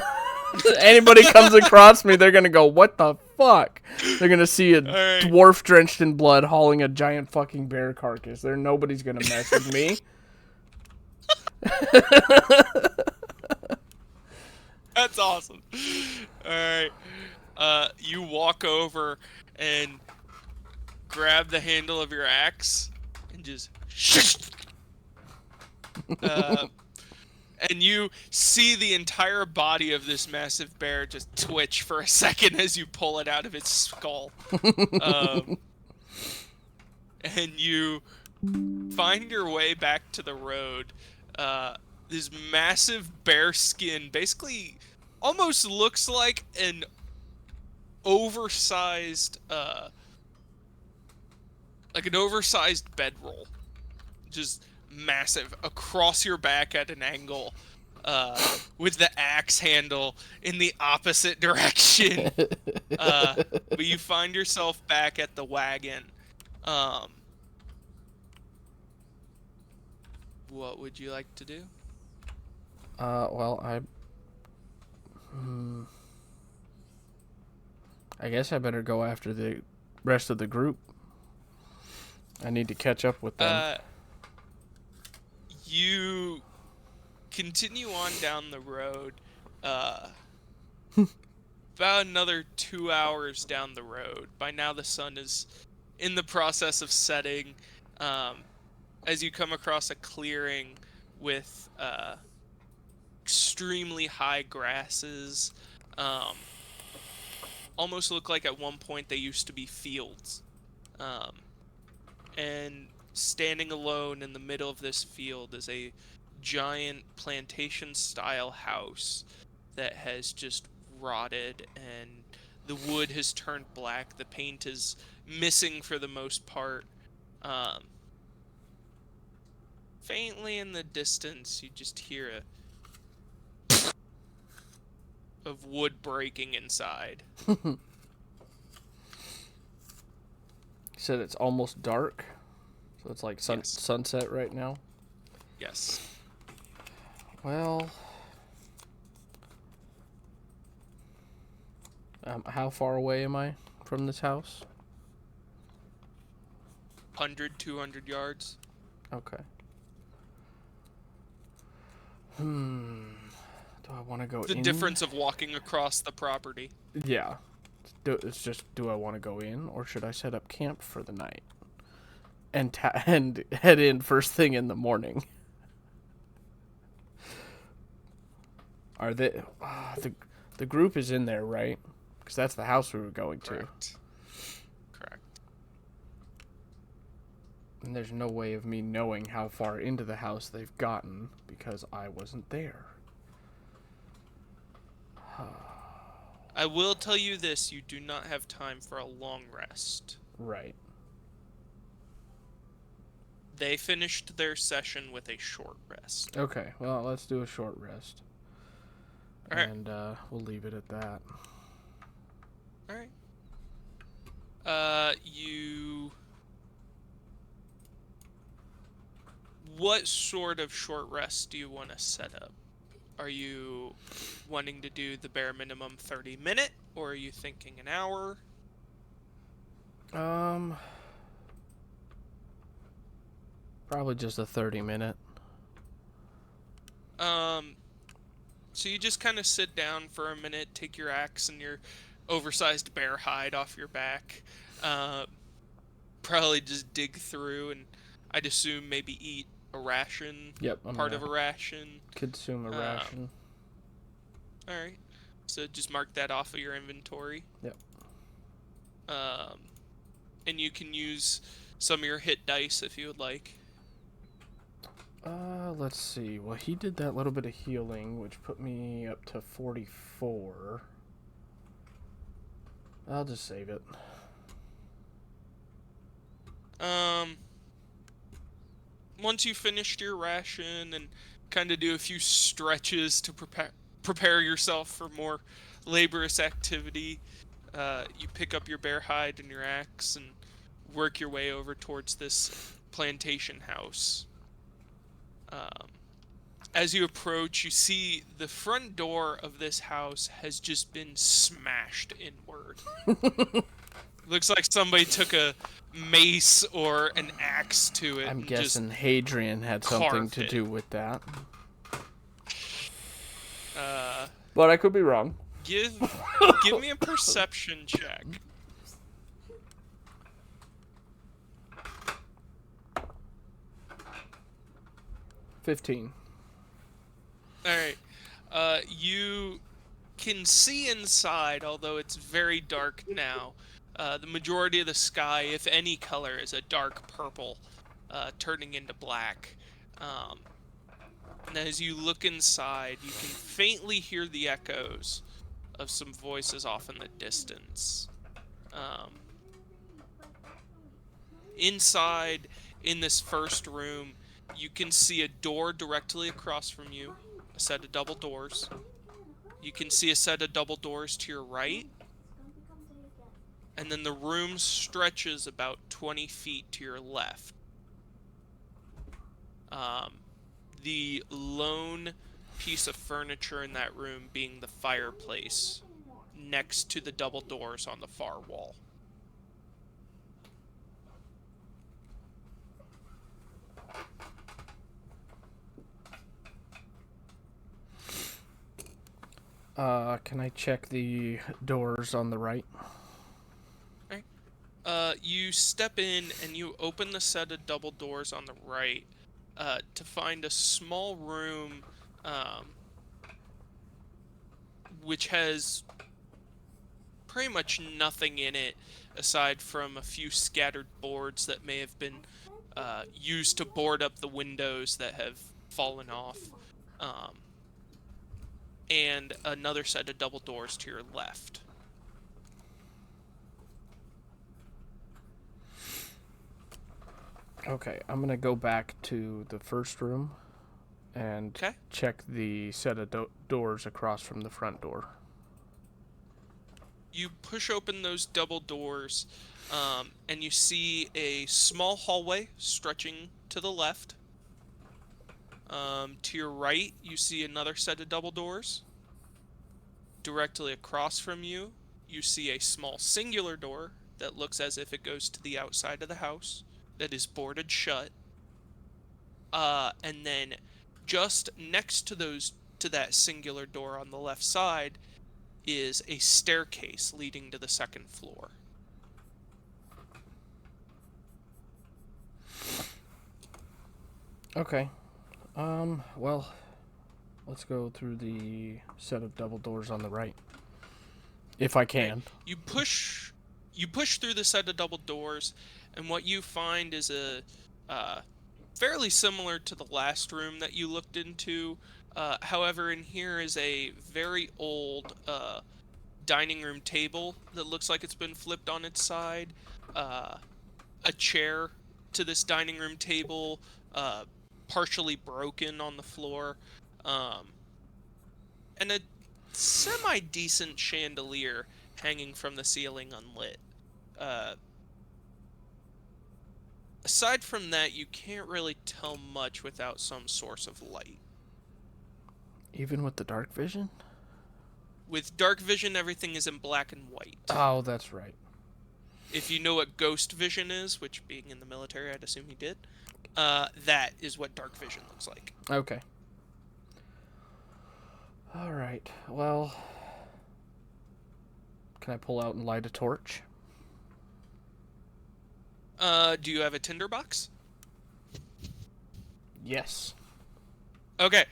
Anybody comes across me, they're gonna go, what the fuck? They're gonna see a dwarf drenched in blood hauling a giant fucking bear carcass. Nobody's gonna mess with me. That's awesome. Alright. You walk over and grab the handle of your axe and just and you see the entire body of this massive bear just twitch for a second as you pull it out of its skull. And you find your way back to the road. This massive bear skin basically almost looks like an oversized bedroll, just massive across your back at an angle, with the axe handle in the opposite direction. But you find yourself back at the wagon. What would you like to do? Well, I guess I better go after the rest of the group. I need to catch up with them. You continue on down the road. About another 2 hours down the road. By now, the sun is in the process of setting. As you come across a clearing with extremely high grasses, almost look like at one point they used to be fields. And standing alone in the middle of this field is a giant plantation-style house that has just rotted, and the wood has turned black. The paint is missing for the most part. Faintly in the distance, you just hear of wood breaking inside. You said it's almost dark, so it's like Yes. sunset right now. Yes. Well, how far away am I from this house? 100, 200 yards. Okay. Do I want to go The in? difference of walking across the property. Yeah. It's just, do I want to go in, or should I set up camp for the night and and head in first thing in the morning? Are they? The group is in there, right? Because that's the house we were going to. Correct. And there's no way of me knowing how far into the house they've gotten because I wasn't there. I will tell you this, you do not have time for a long rest. Right. They finished their session with a short rest. Okay, well, let's do a short rest. All right. And we'll leave it at that. Alright. What sort of short rest do you want to set up? Are you wanting to do the bare minimum 30-minute, or are you thinking an hour? Probably just a 30-minute. So you just kind of sit down for a minute, take your axe and your oversized bear hide off your back, probably just dig through, and I'd assume maybe eat a ration. Yep, part of a ration. Consume a ration. Alright. So just mark that off of your inventory. Yep. And you can use some of your hit dice if you would like. Let's see. Well, he did that little bit of healing, which put me up to 44. I'll just save it. Once you finished your ration and kind of do a few stretches to prepare yourself for more laborious activity, you pick up your bear hide and your axe and work your way over towards this plantation house. As you approach, you see the front door of this house has just been smashed inward. Looks like somebody took a mace or an axe to it. I'm and guessing Hadrian had something to it. do with that. Uh, But I could be wrong. give me a perception check. $15. Alright. You can see inside, although it's very dark now. The majority of the sky, if any color, is a dark purple. turning into black. Um, and as you look inside, you can faintly hear the echoes of some voices off in the distance. Um, Inside, in this first room, you can see a door directly across from you, a set of double doors. You can see a set of double doors to your right, and then the room stretches about 20 feet to your left. Um, the lone piece of furniture in that room being the fireplace next to the double doors on the far wall. Can I check the doors on the right? You step in and you open the set of double doors on the right to find a small room which has pretty much nothing in it aside from a few scattered boards that may have been used to board up the windows that have fallen off, um, and another set of double doors to your left. Okay, I'm gonna go back to the first room and Okay. check the set of doors across from the front door. You push open those double doors, and you see a small hallway stretching to the left. To your right, you see another set of double doors. Directly across from you, you see a small singular door that looks as if it goes to the outside of the house that is boarded shut. And then just next to that singular door on the left side is a staircase leading to the second floor. Okay. Well, let's go through the set of double doors on the right. If I can. Okay. You push through the set of double doors, and what you find is a fairly similar to the last room that you looked into. However, in here is a very old dining room table that looks like it's been flipped on its side. Uh, a chair to this dining room table, partially broken on the floor, um, and a semi-decent chandelier hanging from the ceiling unlit. Uh, Aside from that, you can't really tell much without some source of light. Even with the dark vision? With dark vision, everything is in black and white. Oh, that's right. If you know what ghost vision is, which being in the military, I'd assume you did, that is what dark vision looks like. Okay. Alright, well, can I pull out and light a torch? Do you have a tinderbox? Yes. Okay.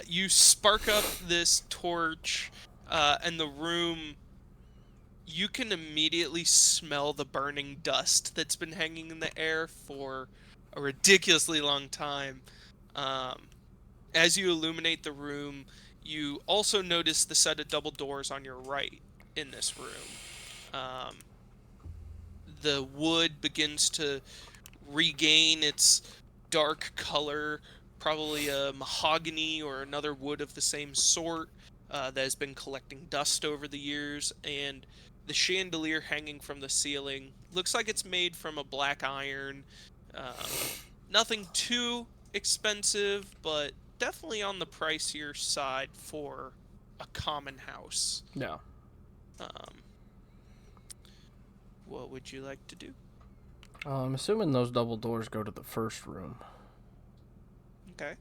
You spark up this torch, and the room. You can immediately smell the burning dust that's been hanging in the air for a ridiculously long time. Um, as you illuminate the room, you also notice the set of double doors on your right in this room. Um, the wood begins to regain its dark color, probably a mahogany or another wood of the same sort that has been collecting dust over the years, and the chandelier hanging from the ceiling looks like it's made from a black iron. Um, Nothing too expensive, but definitely on the pricier side for a common house. No. Um, what would you like to do? I'm assuming those double doors go to the first room. Okay.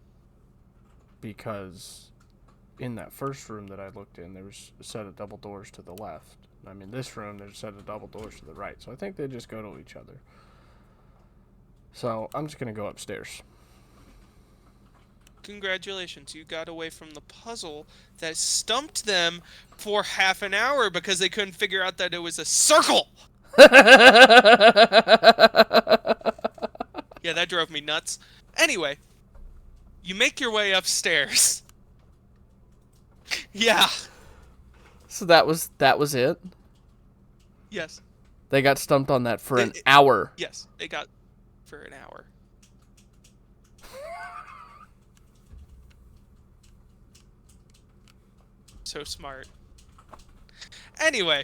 Because in that first room that I looked in, there was a set of double doors to the left. I mean, this room, there's a set of double doors to the right. So I think they just go to each other. So I'm just going to go upstairs. Congratulations, you got away from the puzzle that stumped them for half an hour because they couldn't figure out that it was a circle. Yeah, that drove me nuts. Anyway, you make your way upstairs. Yeah. So that was it. Yes. They got stumped on that for They, an hour. yes, they got for an hour. So smart. Anyway,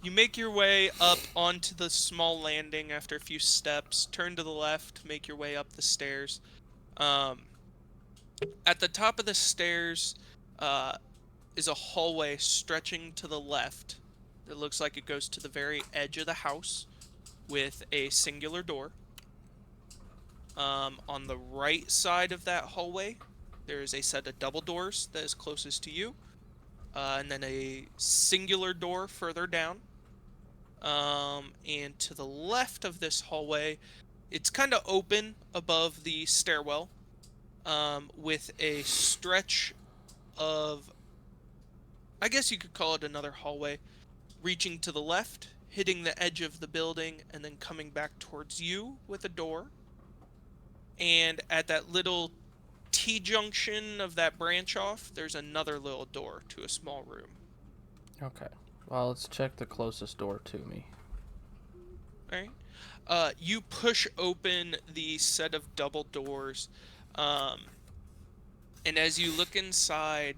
you make your way up onto the small landing after a few steps, turn to the left, make your way up the stairs. Um, at the top of the stairs is a hallway stretching to the left. It looks like it goes to the very edge of the house with a singular door. On the right side of that hallway, there is a set of double doors that is closest to you, and then a singular door further down. And to the left of this hallway, it's kind of open above the stairwell, with a stretch of, I guess you could call it another hallway, reaching to the left, hitting the edge of the building, and then coming back towards you with a door. And at that little T-junction of that branch off, there's another little door to a small room. Okay. Well, let's check the closest door to me. Alright. You push open the set of double doors, and as you look inside,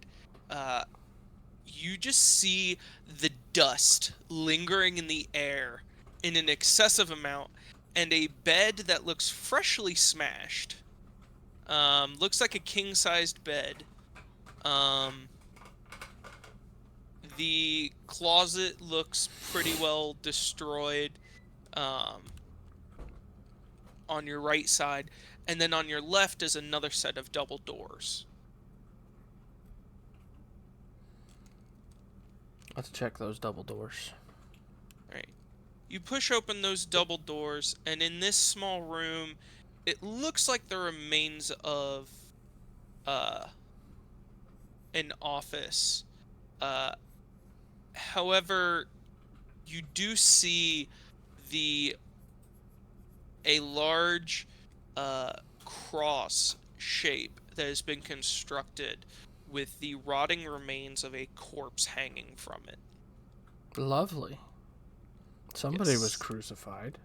you just see the dust lingering in the air in an excessive amount, and a bed that looks freshly smashed. Looks like a king-sized bed. The closet looks pretty well destroyed, on your right side, and then on your left is another set of double doors. Let's check those double doors. Right. You push open those double doors, and in this small room, it looks like the remains of an office. However, you do see a large cross shape that has been constructed with the rotting remains of a corpse hanging from it. Lovely. Somebody was Yes. crucified.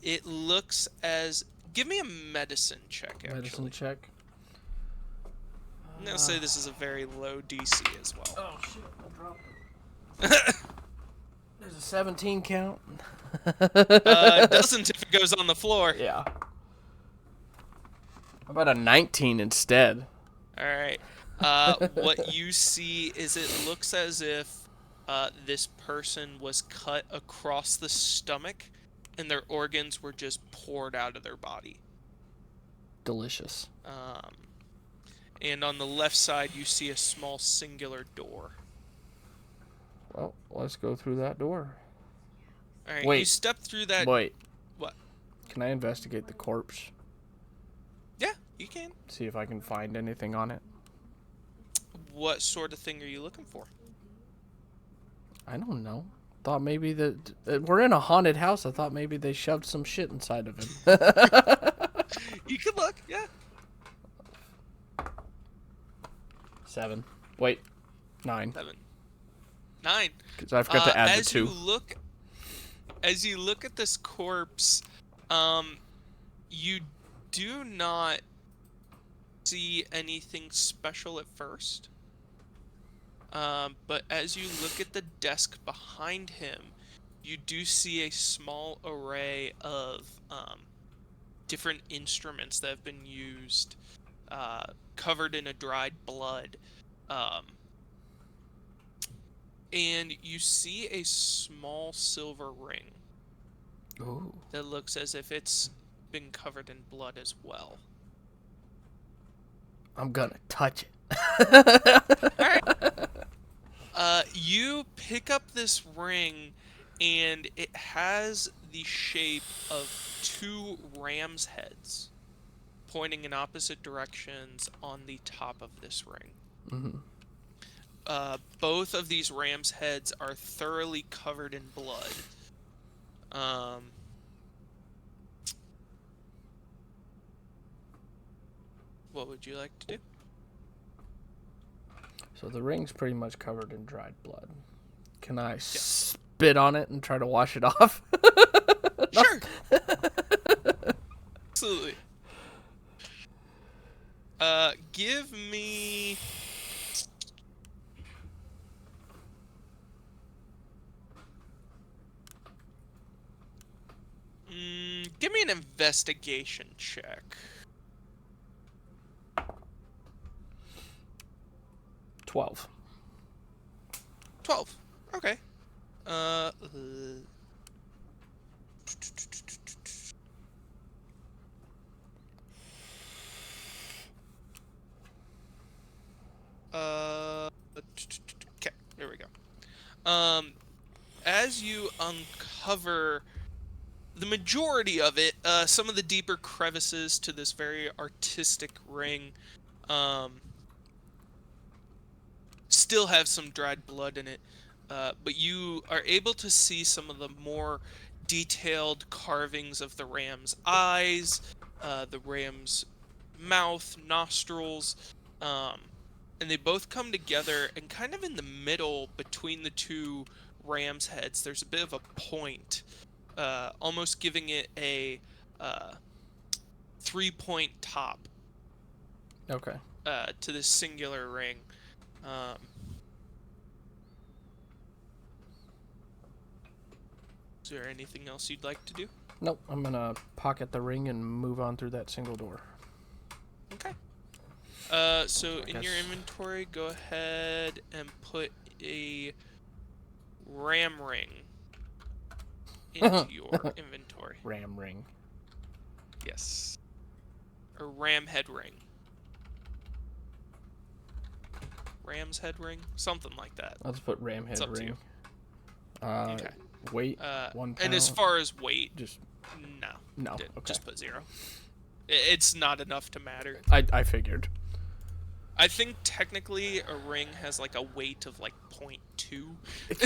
It looks as... Give me a medicine check, actually. Medicine check. I'm gonna say this is a very low DC as well. Oh shit! I dropped it. There's a 17 count. It doesn't if it goes on the floor. Yeah. How about a 19 instead? Alright. What you see is it looks as if this person was cut across the stomach and their organs were just poured out of their body. Delicious. And on the left side, you see a small singular door. Well, let's go through that door. Alright, Wait. you step through that... Wait. What? Can I investigate the corpse? Yeah, you can. See if I can find anything on it. What sort of thing are you looking for? I don't know. Thought maybe we're in a haunted house. I thought maybe they shoved some shit inside of him. You can look, yeah. 7. Wait. 9. 7. 9. Because I forgot to add the 2. As you look at this corpse, you do not see anything special at first. But as you look at the desk behind him, you do see a small array of different instruments that have been used, covered in a dried blood. And you see a small silver ring. Ooh. That looks as if it's been covered in blood as well. I'm gonna touch it. Alright. You pick up this ring, and it has the shape of 2 ram's heads pointing in opposite directions on the top of this ring. Mm-hmm. Both of these ram's heads are thoroughly covered in blood. Um, what would you like to do? So the ring's pretty much covered in dried blood. Can I Yes. spit on it and try to wash it off? Sure. Absolutely. Give me. Give me an investigation check. 12. 12. Okay. Okay, there we go. As you uncover the majority of it, some of the deeper crevices to this very artistic ring, um, still have some dried blood in it, but you are able to see some of the more detailed carvings of the ram's eyes, the ram's mouth, nostrils, um, and they both come together, and kind of in the middle between the two ram's heads, there's a bit of a point, almost giving it a 3-point top Okay. to this singular ring. Um, is there anything else you'd like to do? Nope. I'm going to pocket the ring and move on through that single door. Okay. So in your inventory, go ahead and put a ram ring into your inventory. Ram ring. Yes. Or ram head ring. Ram's head ring? Something like that. Let's put ram head It's up to ring. you. Okay. Weight, 1 pound. And as far as weight, Just no. okay. Just put 0. It's not enough to matter. I figured. I think technically a ring has like a weight of like 0.2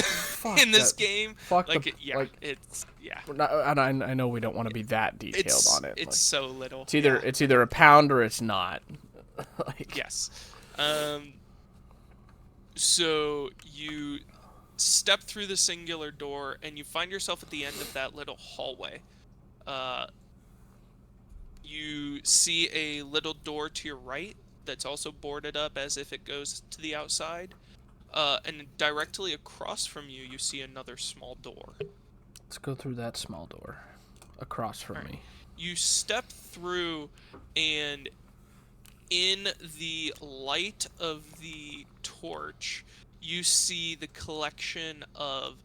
Fuck in this that. game. Fuck like the, yeah, like, it's yeah. I know we don't want to be that detailed on it. It's like, so little. it's either a pound or it's not. Like, Yes. So you step through the singular door and you find yourself at the end of that little hallway. You see a little door to your right that's also boarded up as if it goes to the outside. And directly across from you, you see another small door. Let's go through that small door across from me. You step through, and in the light of the torch, you see the collection of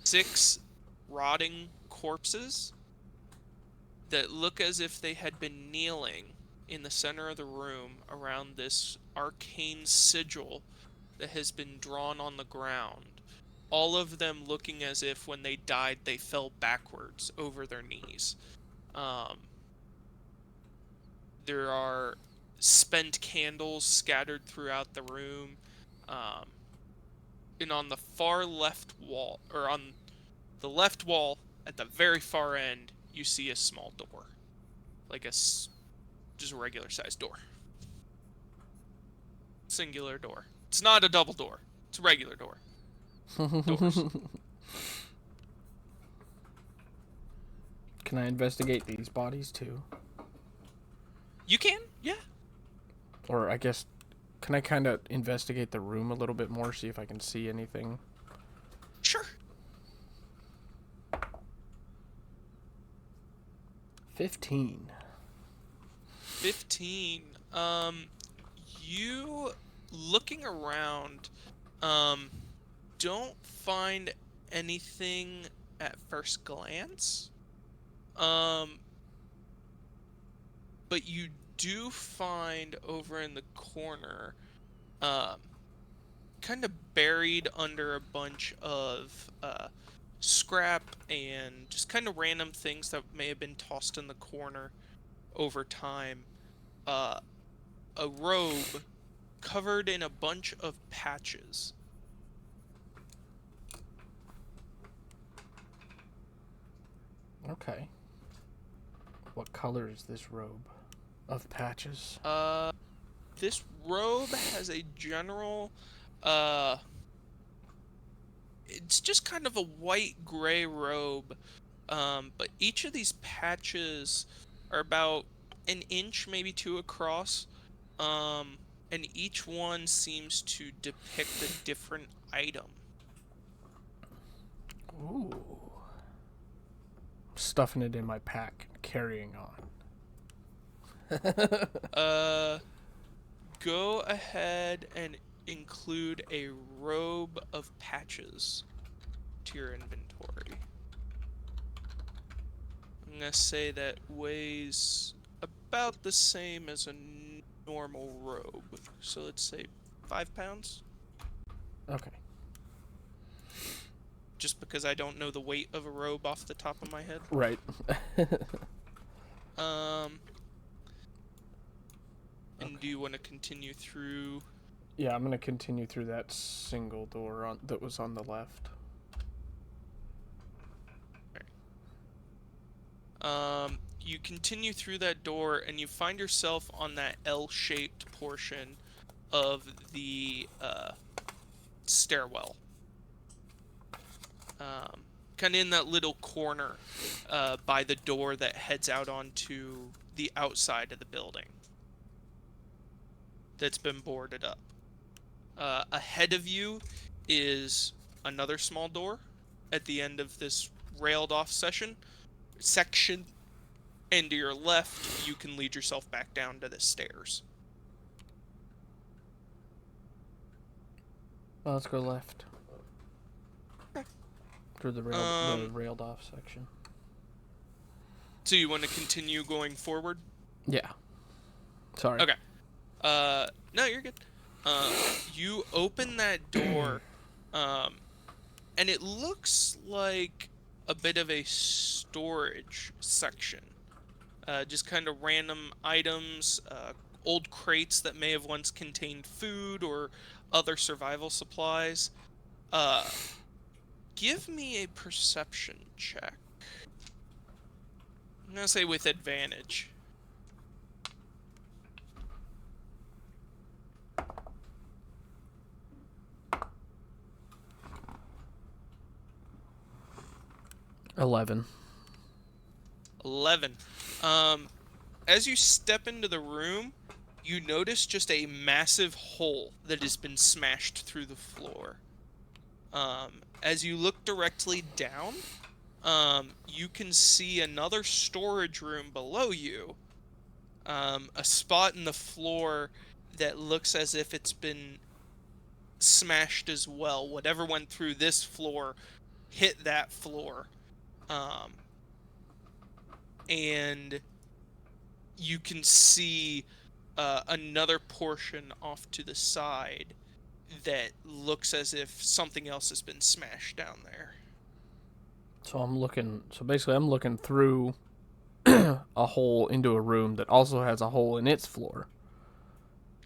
6 rotting corpses that look as if they had been kneeling in the center of the room around this arcane sigil that has been drawn on the ground. All of them looking as if when they died they fell backwards over their knees. There are spent candles scattered throughout the room. And on the far left wall, or on the left wall at the very far end, you see a small door. Like just a regular sized door. Singular door. It's not a double door. It's a regular door. Doors. Can I investigate these bodies too? You can? Yeah. Or I guess, can I kind of investigate the room a little bit more, see if I can see anything? Sure. 15. 15. You looking around, don't find anything at first glance. But you do find over in the corner, kind of buried under a bunch of scrap and just kind of random things that may have been tossed in the corner over time, a robe covered in a bunch of patches. Okay. What color is this robe of patches? This robe has a general, uh, it's just kind of a white-gray robe. But each of these patches are about an inch, maybe two across. Um, and each one seems to depict a different item. Ooh. Stuffing it in my pack, carrying on. Uh, Go ahead and include a robe of patches to your inventory. I'm gonna say that weighs about the same as a normal robe. So let's say 5 pounds, Okay. just because I don't know the weight of a robe off the top of my head. Right. Um, and Okay. do you want to continue through? Yeah, I'm gonna continue through that single door that was on the left. You continue through that door, and you find yourself on that L-shaped portion of the stairwell. Kind of in that little corner by the door that heads out onto the outside of the building that's been boarded up. Ahead of you is another small door at the end of this railed off section, and to your left you can lead yourself back down to the stairs. Well, let's go left. Okay. Through the railed off section. So you want to continue going forward? Yeah. Sorry. Okay. No, you're good. You open that door, and it looks like a bit of a storage section. Just kind of random items, old crates that may have once contained food or other survival supplies. Give me a perception check. I'm gonna say with advantage. $11. 11. As you step into the room, you notice just a massive hole that has been smashed through the floor. As you look directly down, you can see another storage room below you. A spot in the floor that looks as if it's been smashed as well. Whatever went through this floor hit that floor. And you can see another portion off to the side that looks as if something else has been smashed down there. So basically I'm looking through a hole into a room that also has a hole in its floor.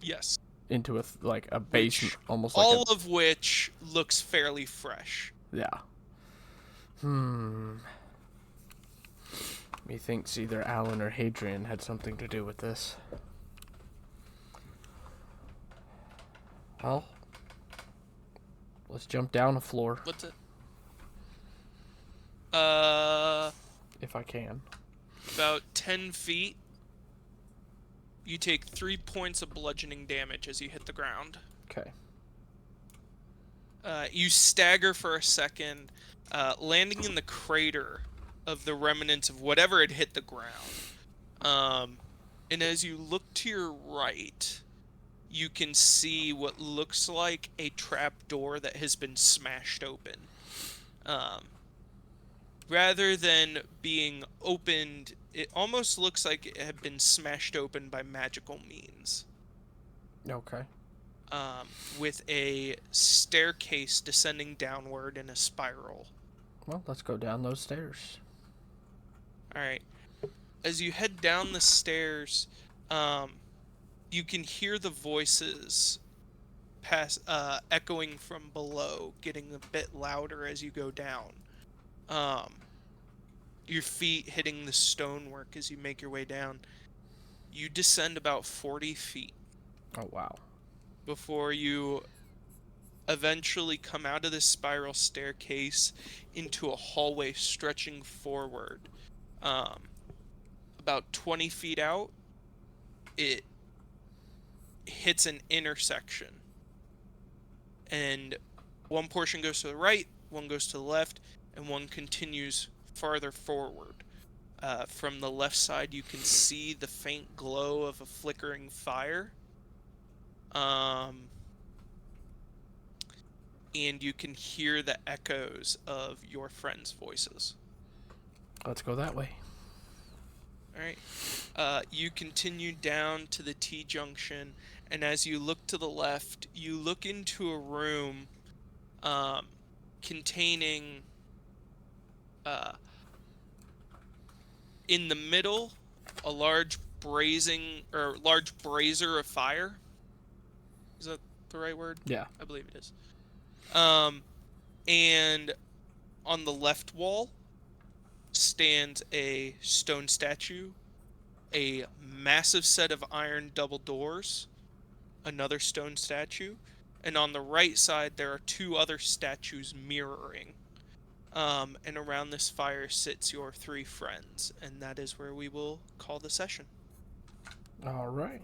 Yes. Into a basement, almost all of which looks fairly fresh. Yeah. Methinks either Alan or Hadrian had something to do with this. Well, let's jump down a floor. What's it? If I can. About 10 feet. You take 3 points of bludgeoning damage as you hit the ground. Okay. You stagger for a second, landing in the crater of the remnants of whatever had hit the ground. And as you look to your right, you can see what looks like a trap door that has been smashed open. Rather than being opened, it almost looks like it had been smashed open by magical means. Okay. With a staircase descending downward in a spiral. Well, let's go down those stairs. Alright. As you head down the stairs, you can hear the voices echoing from below, getting a bit louder as you go down. your feet hitting the stonework as you make your way down. You descend about 40 feet Oh, wow. before you eventually come out of this spiral staircase into a hallway stretching forward. Um, about 20 feet out, it hits an intersection, and one portion goes to the right, one goes to the left, and one continues farther forward. From the left side, you can see the faint glow of a flickering fire. Um, and you can hear the echoes of your friends' voices. Let's go that way. All right. You continue down to the T junction, and as you look to the left, you look into a room um, containing, uh, in the middle, a large large brazier of fire. Is that the right word? Yeah. I believe it is. Um, and on the left wall stands a stone statue, a massive set of iron double doors, another stone statue, and on the right side there are two other statues mirroring. And around this fire sits your three friends, and that is where we will call the session. All right.